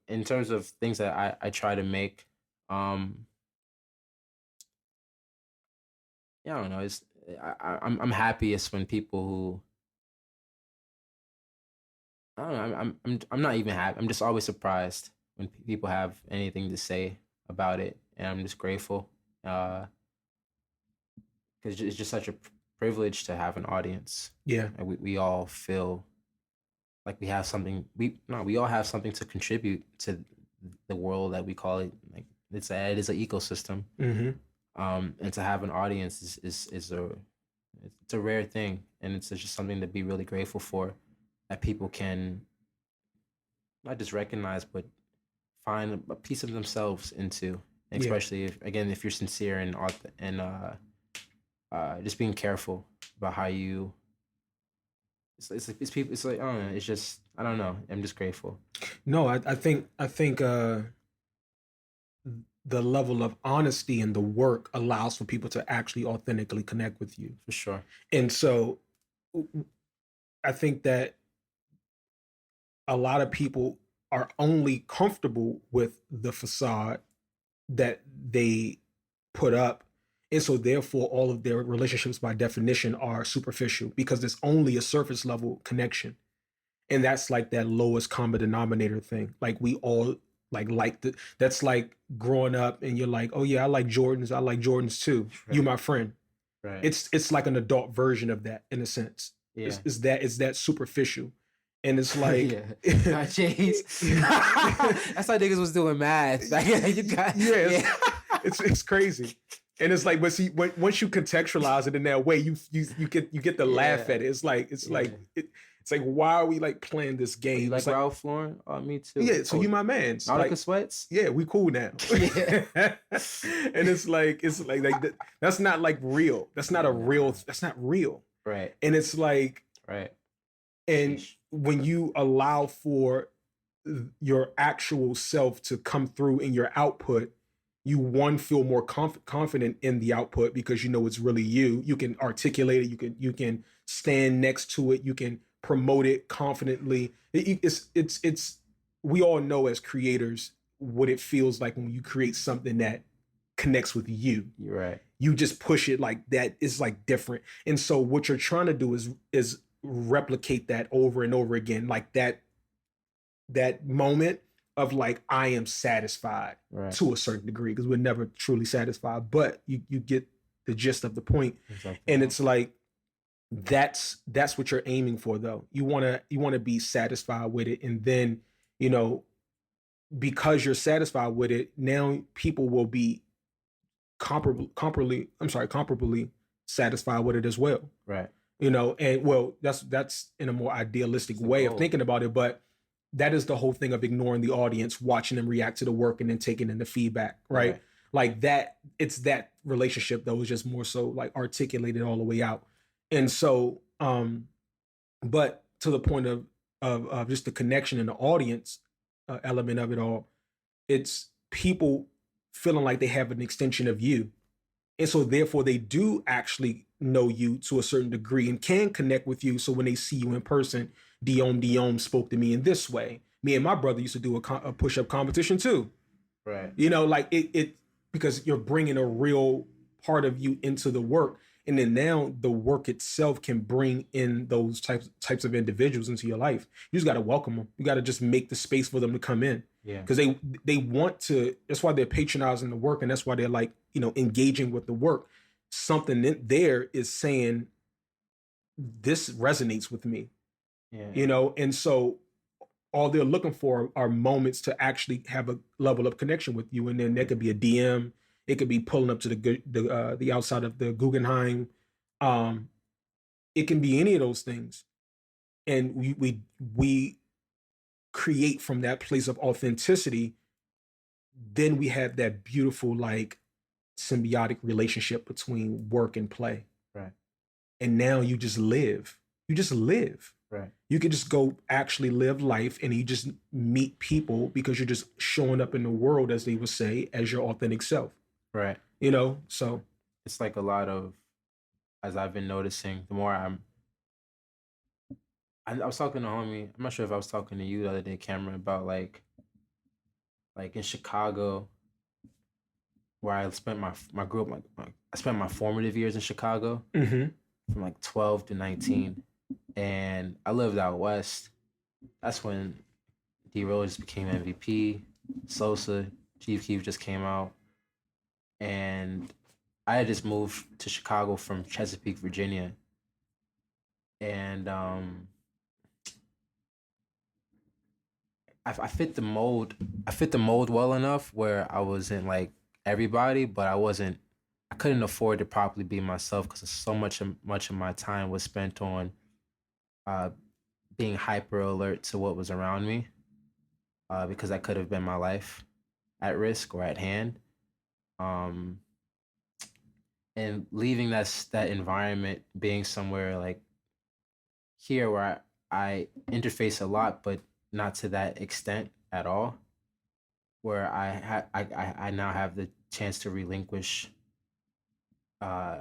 In terms of things that I try to make, I don't know. I'm happiest when people who, I don't know. I'm not even happy. I'm just always surprised when people have anything to say about it, and I'm just grateful. Because it's just such a privilege to have an audience. Yeah, and we all feel like we have something. We all have something to contribute to the world that we call it. Like it is an ecosystem. And to have an audience is a rare thing, and it's just something to be really grateful for, that people can not just recognize but find a piece of themselves into, and especially if you're sincere and just being careful about how you. It's people. It's like I don't know. It's just I don't know. I'm just grateful. No, I think the level of honesty in the work allows for people to actually authentically connect with you. For sure. And so I think that a lot of people are only comfortable with the facade that they put up. And so therefore all of their relationships by definition are superficial because there's only a surface level connection. And that's like that lowest common denominator thing. Like we all that's like growing up and you're like, oh yeah, I like Jordans too. Right. You my friend. Right. It's like an adult version of that in a sense. Yeah. It's that superficial. And it's like James. That's how niggas was doing math. It's crazy. And it's like, but see, once you contextualize it in that way, you get to laugh at it. It's like, why are we like playing this game? You like Ralph Lauren? Oh, me too. Yeah, so you my man. Nautica sweats? Yeah, we cool now. Yeah. And it's like that's not like real. That's not real. Right. And it's like, right. And when you allow for your actual self to come through in your output, you feel more confident in the output because you know it's really you. You can articulate it. You can stand next to it. You can promote it confidently. It's we all know as creators what it feels like when you create something that connects with you. You're right. You just push it like that. It's like different. And so what you're trying to do is replicate that over and over again, like that moment of like, I am satisfied to a certain degree, because we're never truly satisfied, but you get the gist of the point. Exactly. And it's like, that's what you're aiming for though. You want to be satisfied with it. And then, because you're satisfied with it, now people will be comparably satisfied with it as well. Right. And well, that's in a more idealistic way of thinking about it, but that is the whole thing of ignoring the audience, watching them react to the work and then taking in the feedback, right? Like that, it's that relationship that was just more so like articulated all the way out. And so, but to the point of just the connection and the audience element of it all, it's people feeling like they have an extension of you. And so therefore they do actually know you to a certain degree and can connect with you. So when they see you in person, Diom spoke to me in this way. Me and my brother used to do a push-up competition too. Right. Like it because you're bringing a real part of you into the work. And then now the work itself can bring in those types of individuals into your life. You just got to welcome them. You got to just make the space for them to come in. Yeah. Because they want to. That's why they're patronizing the work, and that's why they're like, engaging with the work. Something in there is saying this resonates with me. Yeah. And so all they're looking for are moments to actually have a level of connection with you, and then there could be a DM. It could be pulling up to the outside of the Guggenheim. Um, it can be any of those things, and we create from that place of authenticity. Then we have that beautiful, like, symbiotic relationship between work and play. Right. And now you just live. You just live. Right. You can just go actually live life, and you just meet people because you're just showing up in the world, as they would say, as your authentic self. Right. So it's like a lot of, as I've been noticing, the more I was talking to homie. I'm not sure if I was talking to you the other day, Cameron, about like in Chicago, where I spent my group, I spent my formative years in Chicago, from like 12 to 19, and I lived out west. That's when D Rose became MVP, Sosa, Chief Keef just came out, and I had just moved to Chicago from Chesapeake, Virginia, and I fit the mold. I fit the mold well enough where I wasn't like everybody, but I couldn't afford to properly be myself because so much of my time was spent on uh, being hyper alert to what was around me, because that could have been my life at risk or at hand. Um, and leaving that environment, being somewhere like here where I interface a lot, but not to that extent at all, where I now have the chance to relinquish uh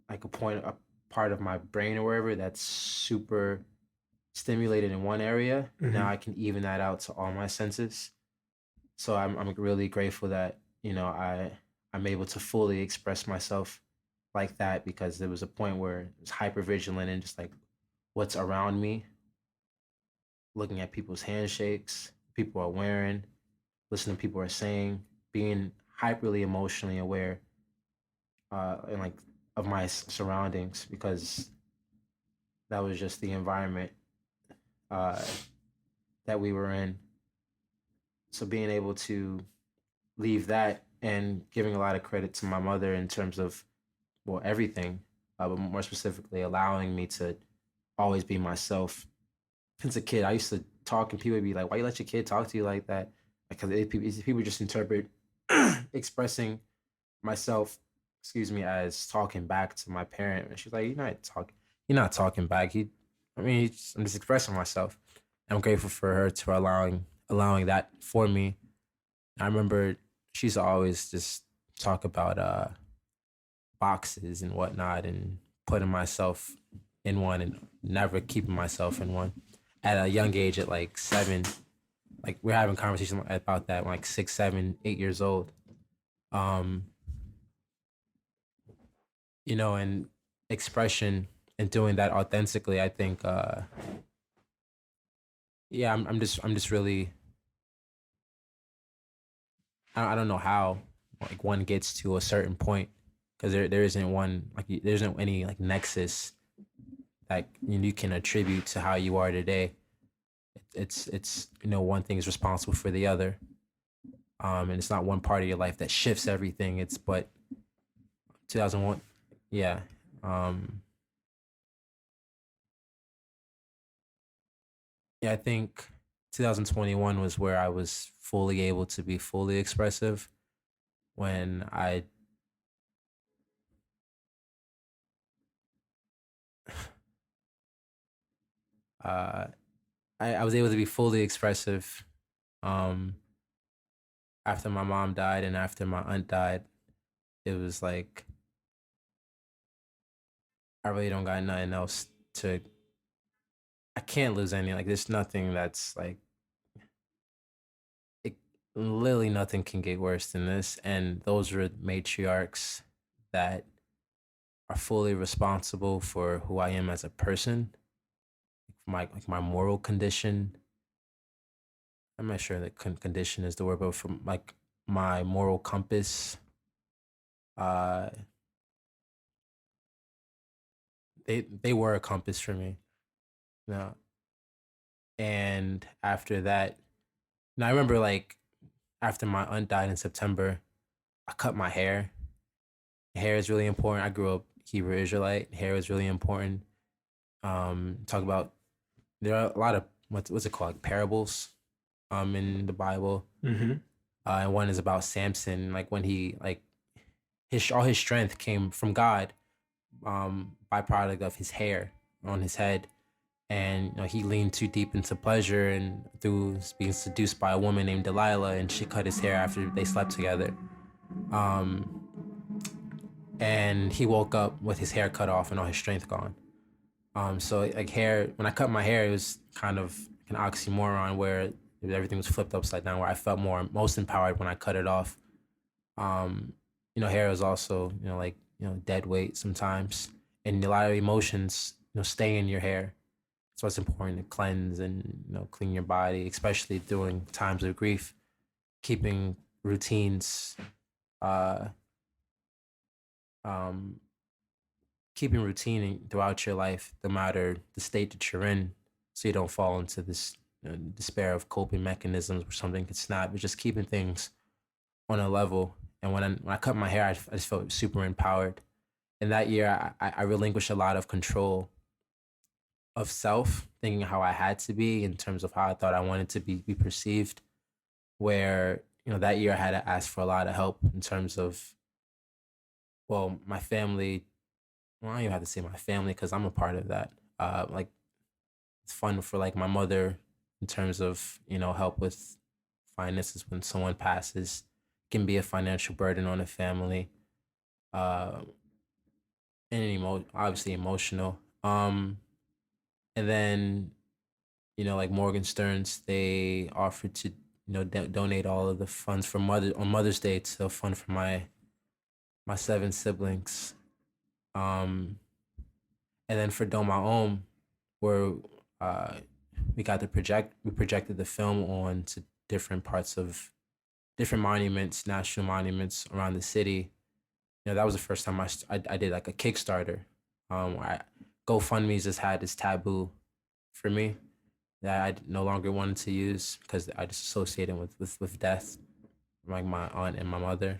like a part of my brain or wherever that's super stimulated in one area. Now I can even that out to all my senses. So I'm really grateful that I'm able to fully express myself like that, because there was a point where it was hyper vigilant and just like what's around me, looking at people's handshakes, people are wearing, listening to people are saying, being hyperly emotionally aware, and like of my surroundings, because that was just the environment uh, that we were in. So being able to leave that, and giving a lot of credit to my mother in terms of, well, everything, but more specifically allowing me to always be myself. Since a kid, I used to talk and people would be like, "Why you let your kid talk to you like that?" Because people just interpret expressing myself, excuse me, as talking back to my parent. And she's like, You're not talking back. I'm just expressing myself." I'm grateful for her to allowing that for me. I remember she used to always just talk about boxes and whatnot, and putting myself in one and never keeping myself in one. At a young age, at like 7, like we're having conversations about that when like 6, 7, 8 years old. And expression and doing that authentically, I think yeah, I'm just really, I don't know how like one gets to a certain point, because there isn't one, like there isn't any like nexus that you can attribute to how you are today. It's one thing is responsible for the other, and it's not one part of your life that shifts everything. It's but 2001, yeah. Yeah, I think 2021 was where I was fully able to be fully expressive, when uh I was able to be fully expressive um after my mom died and after my aunt died. It was like I really don't got nothing else to, I can't lose any, like there's nothing that's like it, literally nothing can get worse than this. And those were matriarchs that are fully responsible for who I am as a person, my moral condition. I'm not sure that condition is the word, but from like my moral compass. Uh, they were a compass for me. You know, and after that, now I remember like after my aunt died in September, I cut my hair. Hair is really important. I grew up Hebrew Israelite. Hair is really important. Talk about there are a lot of what's it called, like parables, in the Bible. Mm-hmm. And one is about Samson, like when he like his all his strength came from God, byproduct of his hair on his head, and he leaned too deep into pleasure and through being seduced by a woman named Delilah, and she cut his hair after they slept together. Um, and he woke up with his hair cut off and all his strength gone. So like hair, when I cut my hair, it was kind of an oxymoron where everything was flipped upside down. Where I felt most empowered when I cut it off. Hair is also like dead weight sometimes, and a lot of emotions stay in your hair. So it's important to cleanse and clean your body, especially during times of grief. Keeping routines, uh, um, keeping routine throughout your life, no matter the state that you're in, so you don't fall into this despair of coping mechanisms where something could snap. But just keeping things on a level. And when I cut my hair, I just felt super empowered. And that year, I relinquished a lot of control of self, thinking how I had to be in terms of how I thought I wanted to be perceived. Where that year I had to ask for a lot of help in terms of, well, my family. Well, I don't even have to say my family because I'm a part of that. Like it's fun for like my mother in terms of help with finances when someone passes. Can be a financial burden on a family, uh, and obviously emotional. And then like Morgan Stearns, they offered to donate all of the funds for Mother's Day to a fund for my seven siblings. And then for Doma Om, where uh, we projected the film on to different parts of different monuments, national monuments around the city. That was the first time I did like a Kickstarter. GoFundMe just had this taboo for me that I no longer wanted to use because I just associated with death, like my aunt and my mother.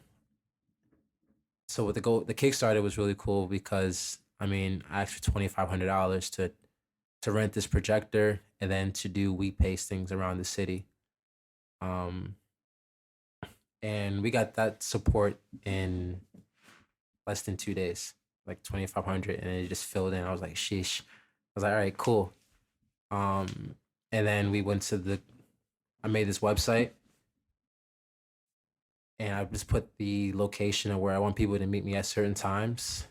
So with the Kickstarter was really cool because I asked for $2,500 to rent this projector and then to do wheat pastings around the city. And we got that support in less than 2 days, like 2,500, and it just filled in. I was like, sheesh. I was like, all right, cool. And then we went to I made this website, and I just put the location of where I want people to meet me at certain times.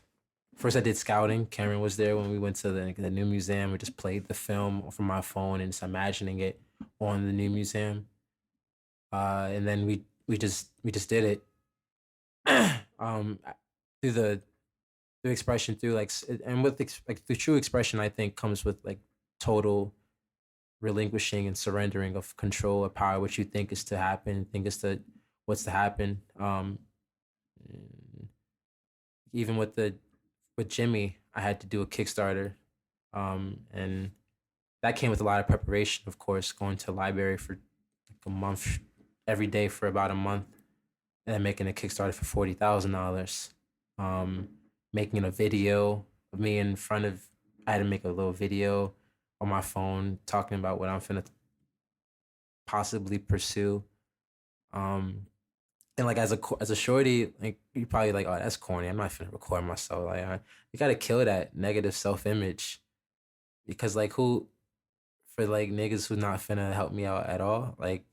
First, I did scouting. Cameron was there when we went to the new museum. We just played the film from my phone and just imagining it on the new museum. And then we just did it. Through the expression, through like, and with like the true expression, I think comes with like total relinquishing and surrendering of control or power, what you think is to happen, think is to what's to happen. Even with Jimmy, I had to do a Kickstarter, and that came with a lot of preparation. Of course, going to the library for like a month, every day for about a month, and then making a Kickstarter for $40,000. Making a video of me in front of. I had to make a little video on my phone talking about what I'm finna possibly pursue. And like as a shorty, like you probably like, oh, that's corny. I'm not finna record myself. Like you gotta kill that negative self image, because like who, for like niggas who not finna help me out at all, like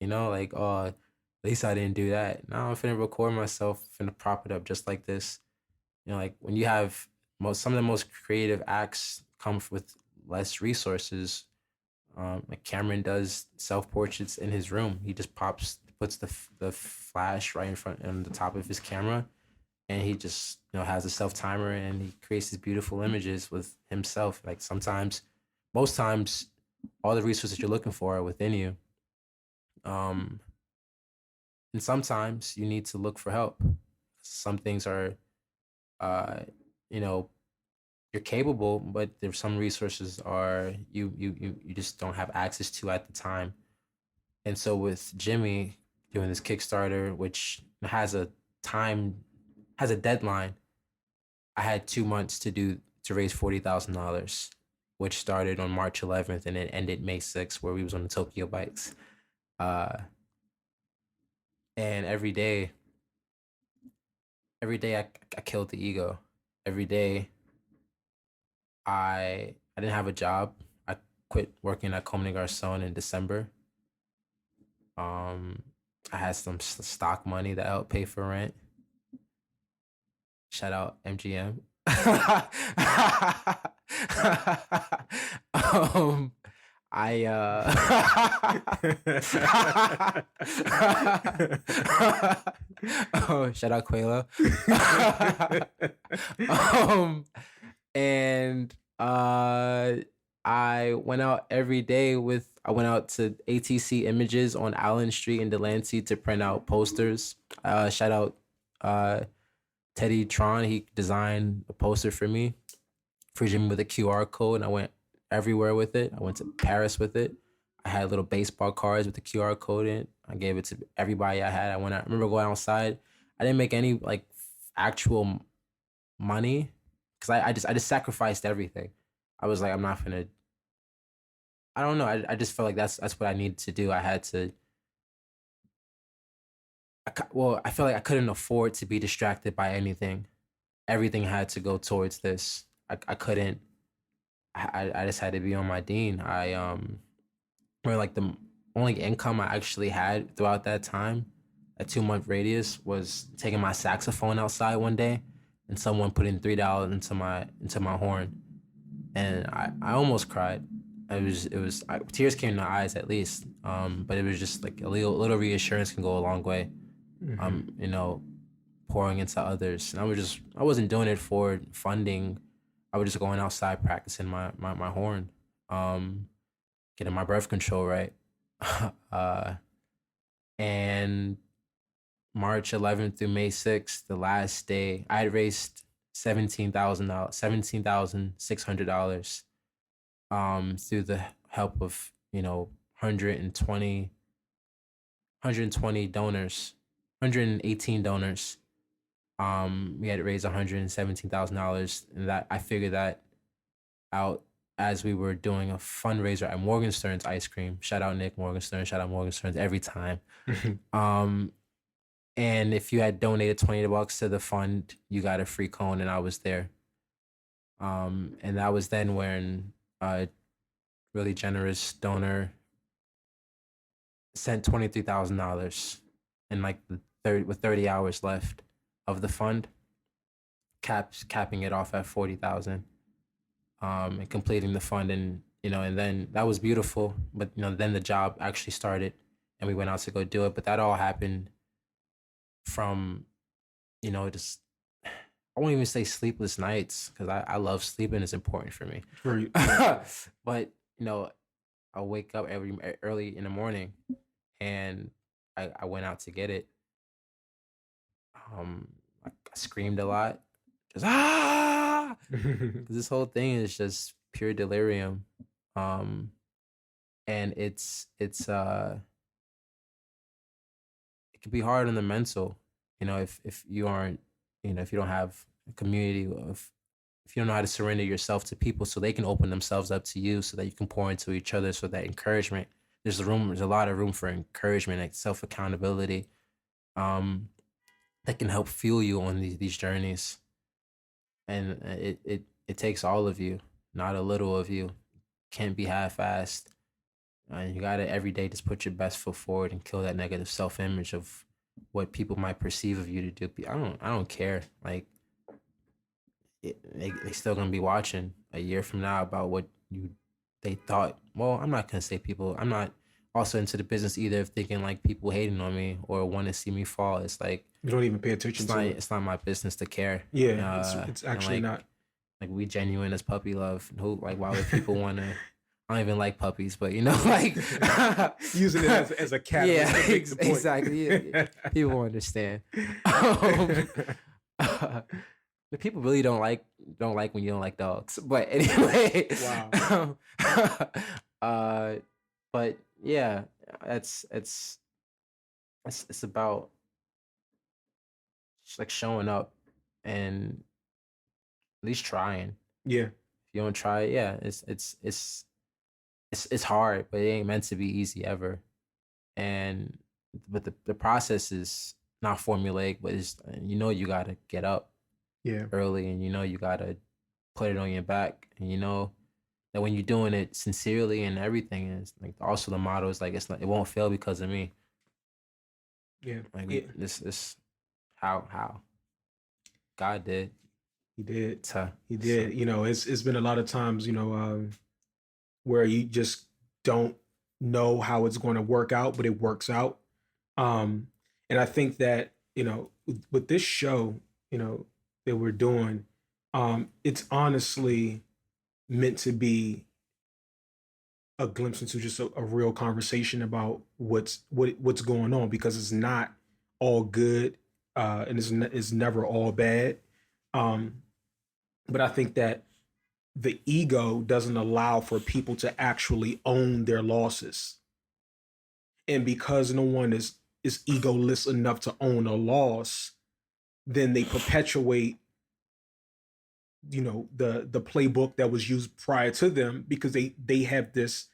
like, oh, at least I didn't do that. No, I'm finna record myself, finna prop it up just like this. Like when you have some of the most creative acts come with less resources. Like Cameron does self portraits in his room. He just puts the flash right in front on the top of his camera, and he just has a self timer and he creates these beautiful images with himself. Like sometimes, most times, all the resources you're looking for are within you. Um, and sometimes you need to look for help. Some things are, uh, you know, you're capable, but there's some resources are you just don't have access to at the time. And so with Jimmy doing this Kickstarter, which time has a deadline, I had 2 months to raise $40,000, which started on March 11th and it ended May 6th, where we was on the Tokyo bikes. Uh, and every day I killed the ego. Every day I didn't have a job. I quit working at Comme Garçons in December. Um, I had some stock money that helped pay for rent. Shout out MGM. um, I oh, shout out Quayla. And I went out every day I went out to ATC Images on Allen Street in Delancey to print out posters. Shout out Teddy Tron. He designed a poster for me for Jimmy with a QR code, and I went everywhere with it. I went to Paris with it. I had little baseball cards with the QR code in it. I gave it to everybody I had. I remember going outside. I didn't make any like actual money because I just sacrificed everything. I was like, I'm not gonna. I don't know. I just felt like that's what I needed to do. I had to. I feel like I couldn't afford to be distracted by anything. Everything had to go towards this. I couldn't. I just had to be on my Dean. Where like the only income I actually had throughout that time, a 2 month radius, was taking my saxophone outside one day, and someone put in $3 into my horn, and I almost cried. Tears came to my eyes at least. But it was just like a little reassurance can go a long way. Pouring into others, and I wasn't doing it for funding. I was just going outside practicing my horn, getting my breath control right. And March 11th through May 6th, the last day, I had raised $17,600 through the help of 120 donors, 118 donors. We had raised $117,000, and that I figured that out as we were doing a fundraiser at Morgenstern's Ice Cream. Shout out Nick Morgenstern. Shout out Morgenstern's every time. And if you had donated $20 to the fund, you got a free cone, and I was there. And that was then when a really generous donor sent $23,000 in like with 30 hours left of the fund, capping it off at 40,000, and completing the fund. And and then that was beautiful. But then the job actually started, and we went out to go do it. But that all happened from just, I won't even say sleepless nights, because I love sleeping. It's important for me. But I wake up early in the morning, and I went out to get it. I screamed a lot, just this whole thing is just pure delirium. And it can be hard on the mental, if you aren't, if you don't have a community if you don't know how to surrender yourself to people so they can open themselves up to you, so that you can pour into each other, so that encouragement, there's a lot of room for encouragement, like self accountability, that can help fuel you on these journeys. And it takes all of you, not a little of you. Can't be half-assed. And you gotta every day just put your best foot forward and kill that negative self-image of what people might perceive of you to do. I don't care. Like, they still gonna be watching a year from now about what they thought. Well, I'm not gonna say people. I'm not also into the business either of thinking like people hating on me or want to see me fall. It's like You don't even pay attention to it. it's not my business to care. Yeah, it's And actually not. like we genuine as puppy love. Who like why would people want to? I don't even like puppies, but you know, like Using it as a catalyst. Yeah, to make the point. exactly. Yeah, people understand. The people really don't like when you don't like dogs. But anyway, Wow. but yeah, it's about just like showing up and at least trying. Yeah. If you don't try it, yeah, it's hard, but it ain't meant to be easy ever. And but the process is not formulaic, but it's you gotta get up Yeah. early, and you gotta put it on your back, and that when you're doing it sincerely and everything is like also the motto is like it won't fail because of me. Yeah. Like Yeah. this how God did. He did. So, He did. It's been a lot of times, where you just don't know how it's going to work out, but it works out. And I think that, with this show, that we're doing, it's honestly meant to be a glimpse into just a real conversation about what's going on, because it's not all good, and it's never all bad. Um, but I think that the ego doesn't allow for people to actually own their losses, and because no one is egoless enough to own a loss, then they perpetuate the playbook that was used prior to them, because they have this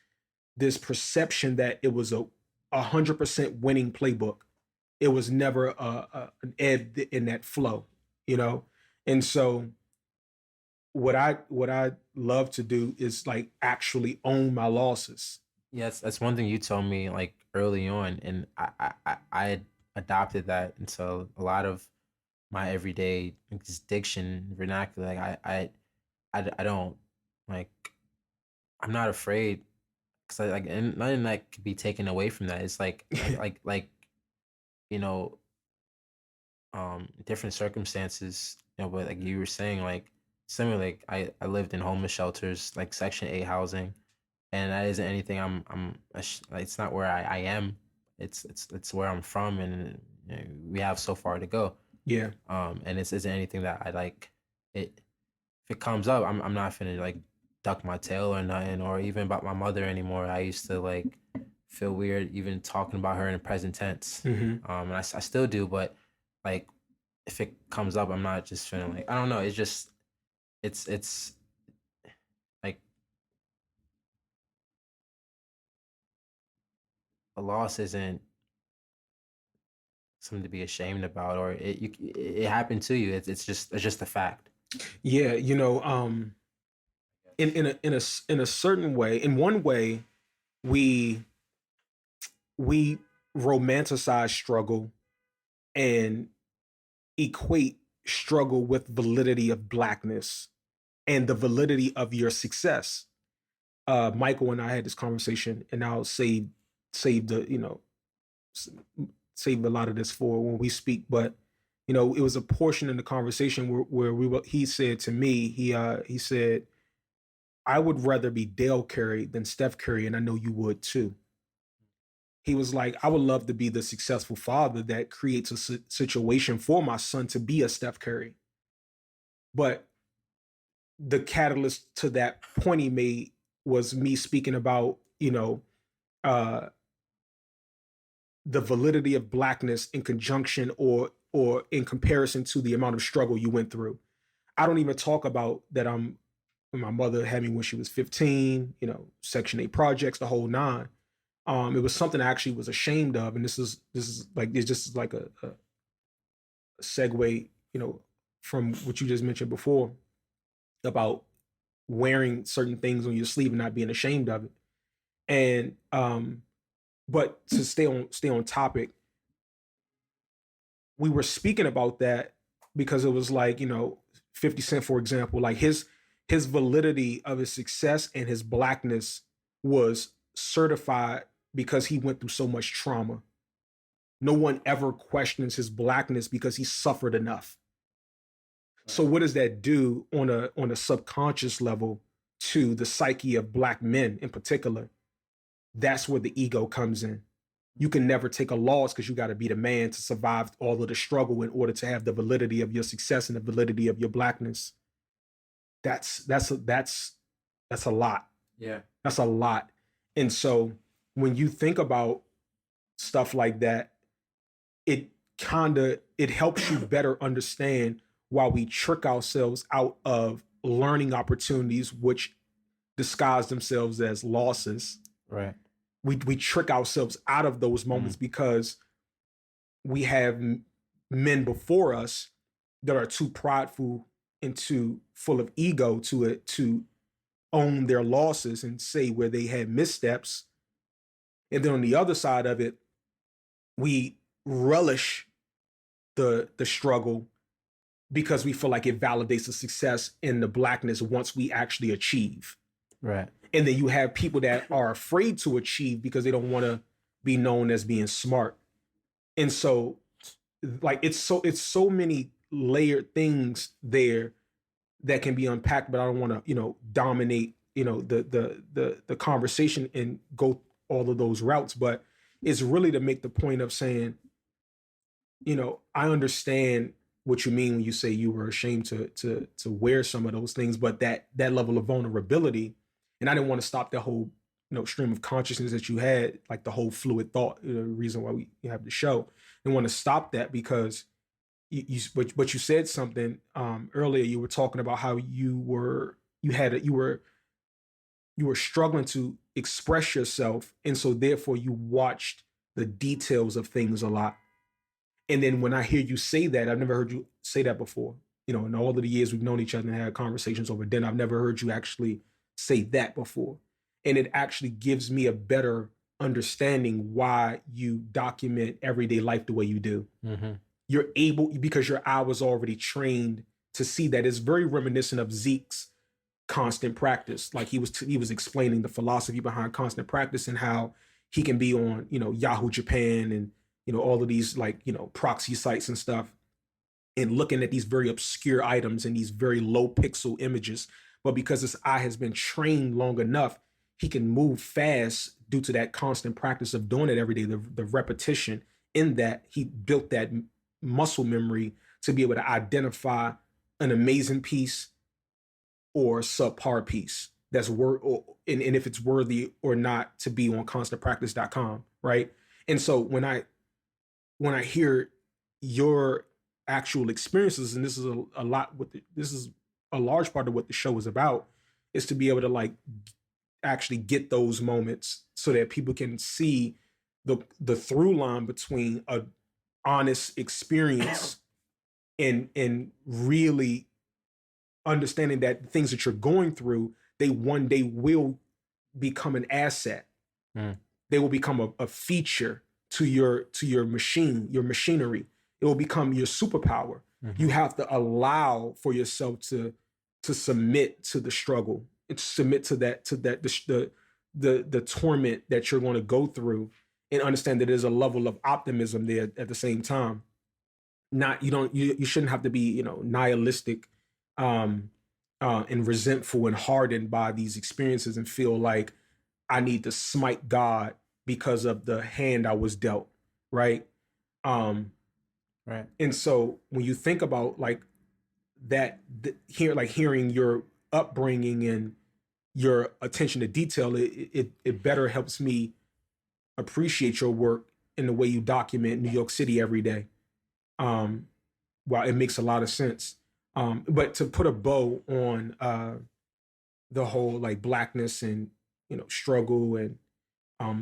perception that it was a 100% winning playbook. It was never an ebb in that flow, and so what I love to do is like actually own my losses. yes, that's one thing you told me like early on, and I had adopted that into a lot of my everyday like, just diction vernacular. Like I don't like I'm not afraid because I like and nothing that could be taken away from that. It's like you know different circumstances. But like you were saying, like similar. Like I lived in homeless shelters, like Section 8 housing, and that isn't anything like, it's not where I am. It's where I'm from, and we have so far to go. Yeah. And it isn't anything that I like. It if it comes up, I'm not finna like duck my tail or nothing, or even about my mother anymore. I used to like feel weird even talking about her in the present tense. And I still do, but like if it comes up, I'm not just feeling like I don't know. It's just it's like a loss isn't something to be ashamed about, or it happened to you. It's just a fact. Yeah, in a certain way, in one way, we we romanticize struggle and equate struggle with validity of blackness and the validity of your success. Michael and I had this conversation, and I'll save the save a lot of this for when we speak. But it was a portion in the conversation where he said to me, he said, I would rather be Dale Curry than Steph Curry, and I know you would too. He was like, I would love to be the successful father that creates a situation for my son to be a Steph Curry. But the catalyst to that point he made was me speaking about, uh, the validity of blackness in conjunction or in comparison to the amount of struggle you went through. I don't even talk about that my mother had me when she was 15, Section 8 projects, the whole nine. It was something I actually was ashamed of, and this is like it's just like a segue, from what you just mentioned before about wearing certain things on your sleeve and not being ashamed of it. And but to stay on topic, we were speaking about that because it was like 50 Cent, for example, like his validity of his success and his blackness was certified because he went through so much trauma. No one ever questions his blackness because he suffered enough. Right. So what does that do on a subconscious level to the psyche of Black men in particular? That's where the ego comes in. You can never take a loss because you got to be the man to survive all of the struggle in order to have the validity of your success and the validity of your blackness. That's a lot. Yeah. That's a lot. And so when you think about stuff like that, it helps you better understand why we trick ourselves out of learning opportunities which disguise themselves as losses. Right. We trick ourselves out of those moments because we have men before us that are too prideful and too full of ego to own their losses and say where they had missteps. And then on the other side of it, we relish the struggle because we feel like it validates the success in the blackness once we actually achieve. Right. And then you have people that are afraid to achieve because they don't want to be known as being smart. And so like it's so many layered things there that can be unpacked, but I don't want to, dominate, the conversation and go all of those routes. But it's really to make the point of saying, I understand what you mean when you say you were ashamed to wear some of those things, but that level of vulnerability, and I didn't want to stop that whole stream of consciousness that you had, like the whole fluid thought, the reason why we have the show. I didn't want to stop that because but you said something earlier. You were talking about how you were struggling to express yourself, and so therefore you watched the details of things a lot. And then when I hear you say that, I've never heard you say that before. In all of the years we've known each other and had conversations over dinner, I've never heard you actually say that before. And it actually gives me a better understanding why you document everyday life the way you do. Mm-hmm. You're able, because your eye was already trained to see that. It's very reminiscent of Zeke's constant practice. Like he was explaining the philosophy behind constant practice and how he can be on, Yahoo Japan and, all of these proxy sites and stuff, and looking at these very obscure items and these very low pixel images. But because his eye has been trained long enough, he can move fast due to that constant practice of doing it every day, the repetition. In that, he built that muscle memory to be able to identify an amazing piece or subpar piece that's and if it's worthy or not to be on constantpractice.com, right? And so when I hear your actual experiences, and this is this is a large part of what the show is about, is to be able to actually get those moments so that people can see the through line between a honest experience and really understanding that the things that you're going through, they one day will become an asset. They will become a feature to your machinery. It will become your superpower. Mm-hmm. You have to allow for yourself to submit to the struggle, and submit to the torment that you're going to go through, and understand that there's a level of optimism there at the same time. You shouldn't have to be nihilistic and resentful and hardened by these experiences and feel like I need to smite God because of the hand I was dealt, right? Right. And so when you think about hearing your upbringing and your attention to detail, it better helps me appreciate your work in the way you document New York City every day. Well, it makes a lot of sense. But to put a bow on the whole blackness and struggle and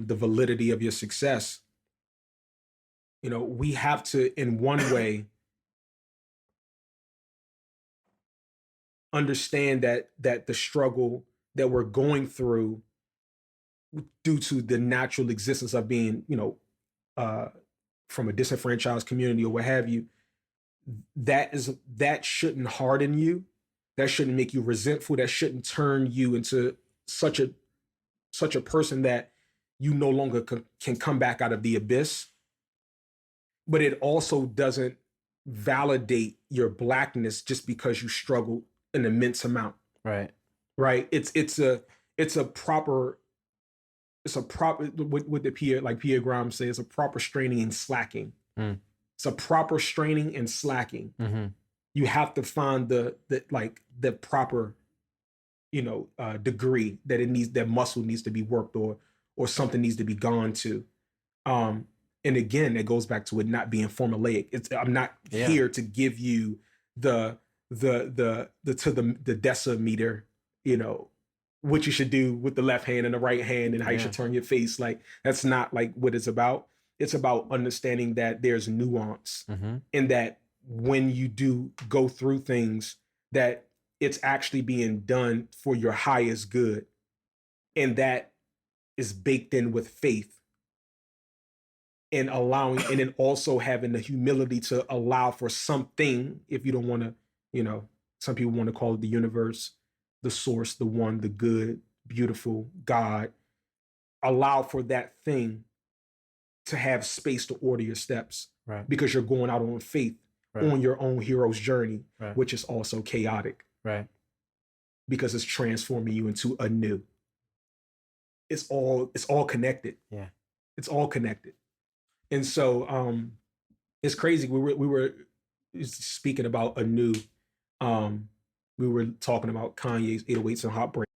the validity of your success, we have to, in one way, understand that the struggle that we're going through due to the natural existence of being, from a disenfranchised community or what have you, that shouldn't harden you. That shouldn't make you resentful. That shouldn't turn you into such a person that you no longer can come back out of the abyss, but it also doesn't validate your blackness just because you struggle an immense amount. Right. Right. It's a proper what the Pierre Grimes say, it's a proper straining and slacking. It's a proper straining and slacking. You have to find the proper, degree that that muscle needs to be worked, or something needs to be gone to. And again, it goes back to it not being formulaic. I'm not here to give you the decimeter, what you should do with the left hand and the right hand and how you should turn your face. Like, that's not like what it's about. It's about understanding that there's nuance, and that when you do go through things, that it's actually being done for your highest good. And that is baked in with faith, and and then also having the humility to allow for something, if you don't want to, some people want to call it the universe, the source, the one, the good, beautiful God, allow for that thing to have space to order your steps, right? Because you're going out on faith, right, on your own hero's journey, right, which is also chaotic, right? Because it's transforming you into a new. It's all connected. Yeah, it's all connected. And so it's crazy. We were speaking about a new. We were talking about Kanye's 808s and Heartbreak.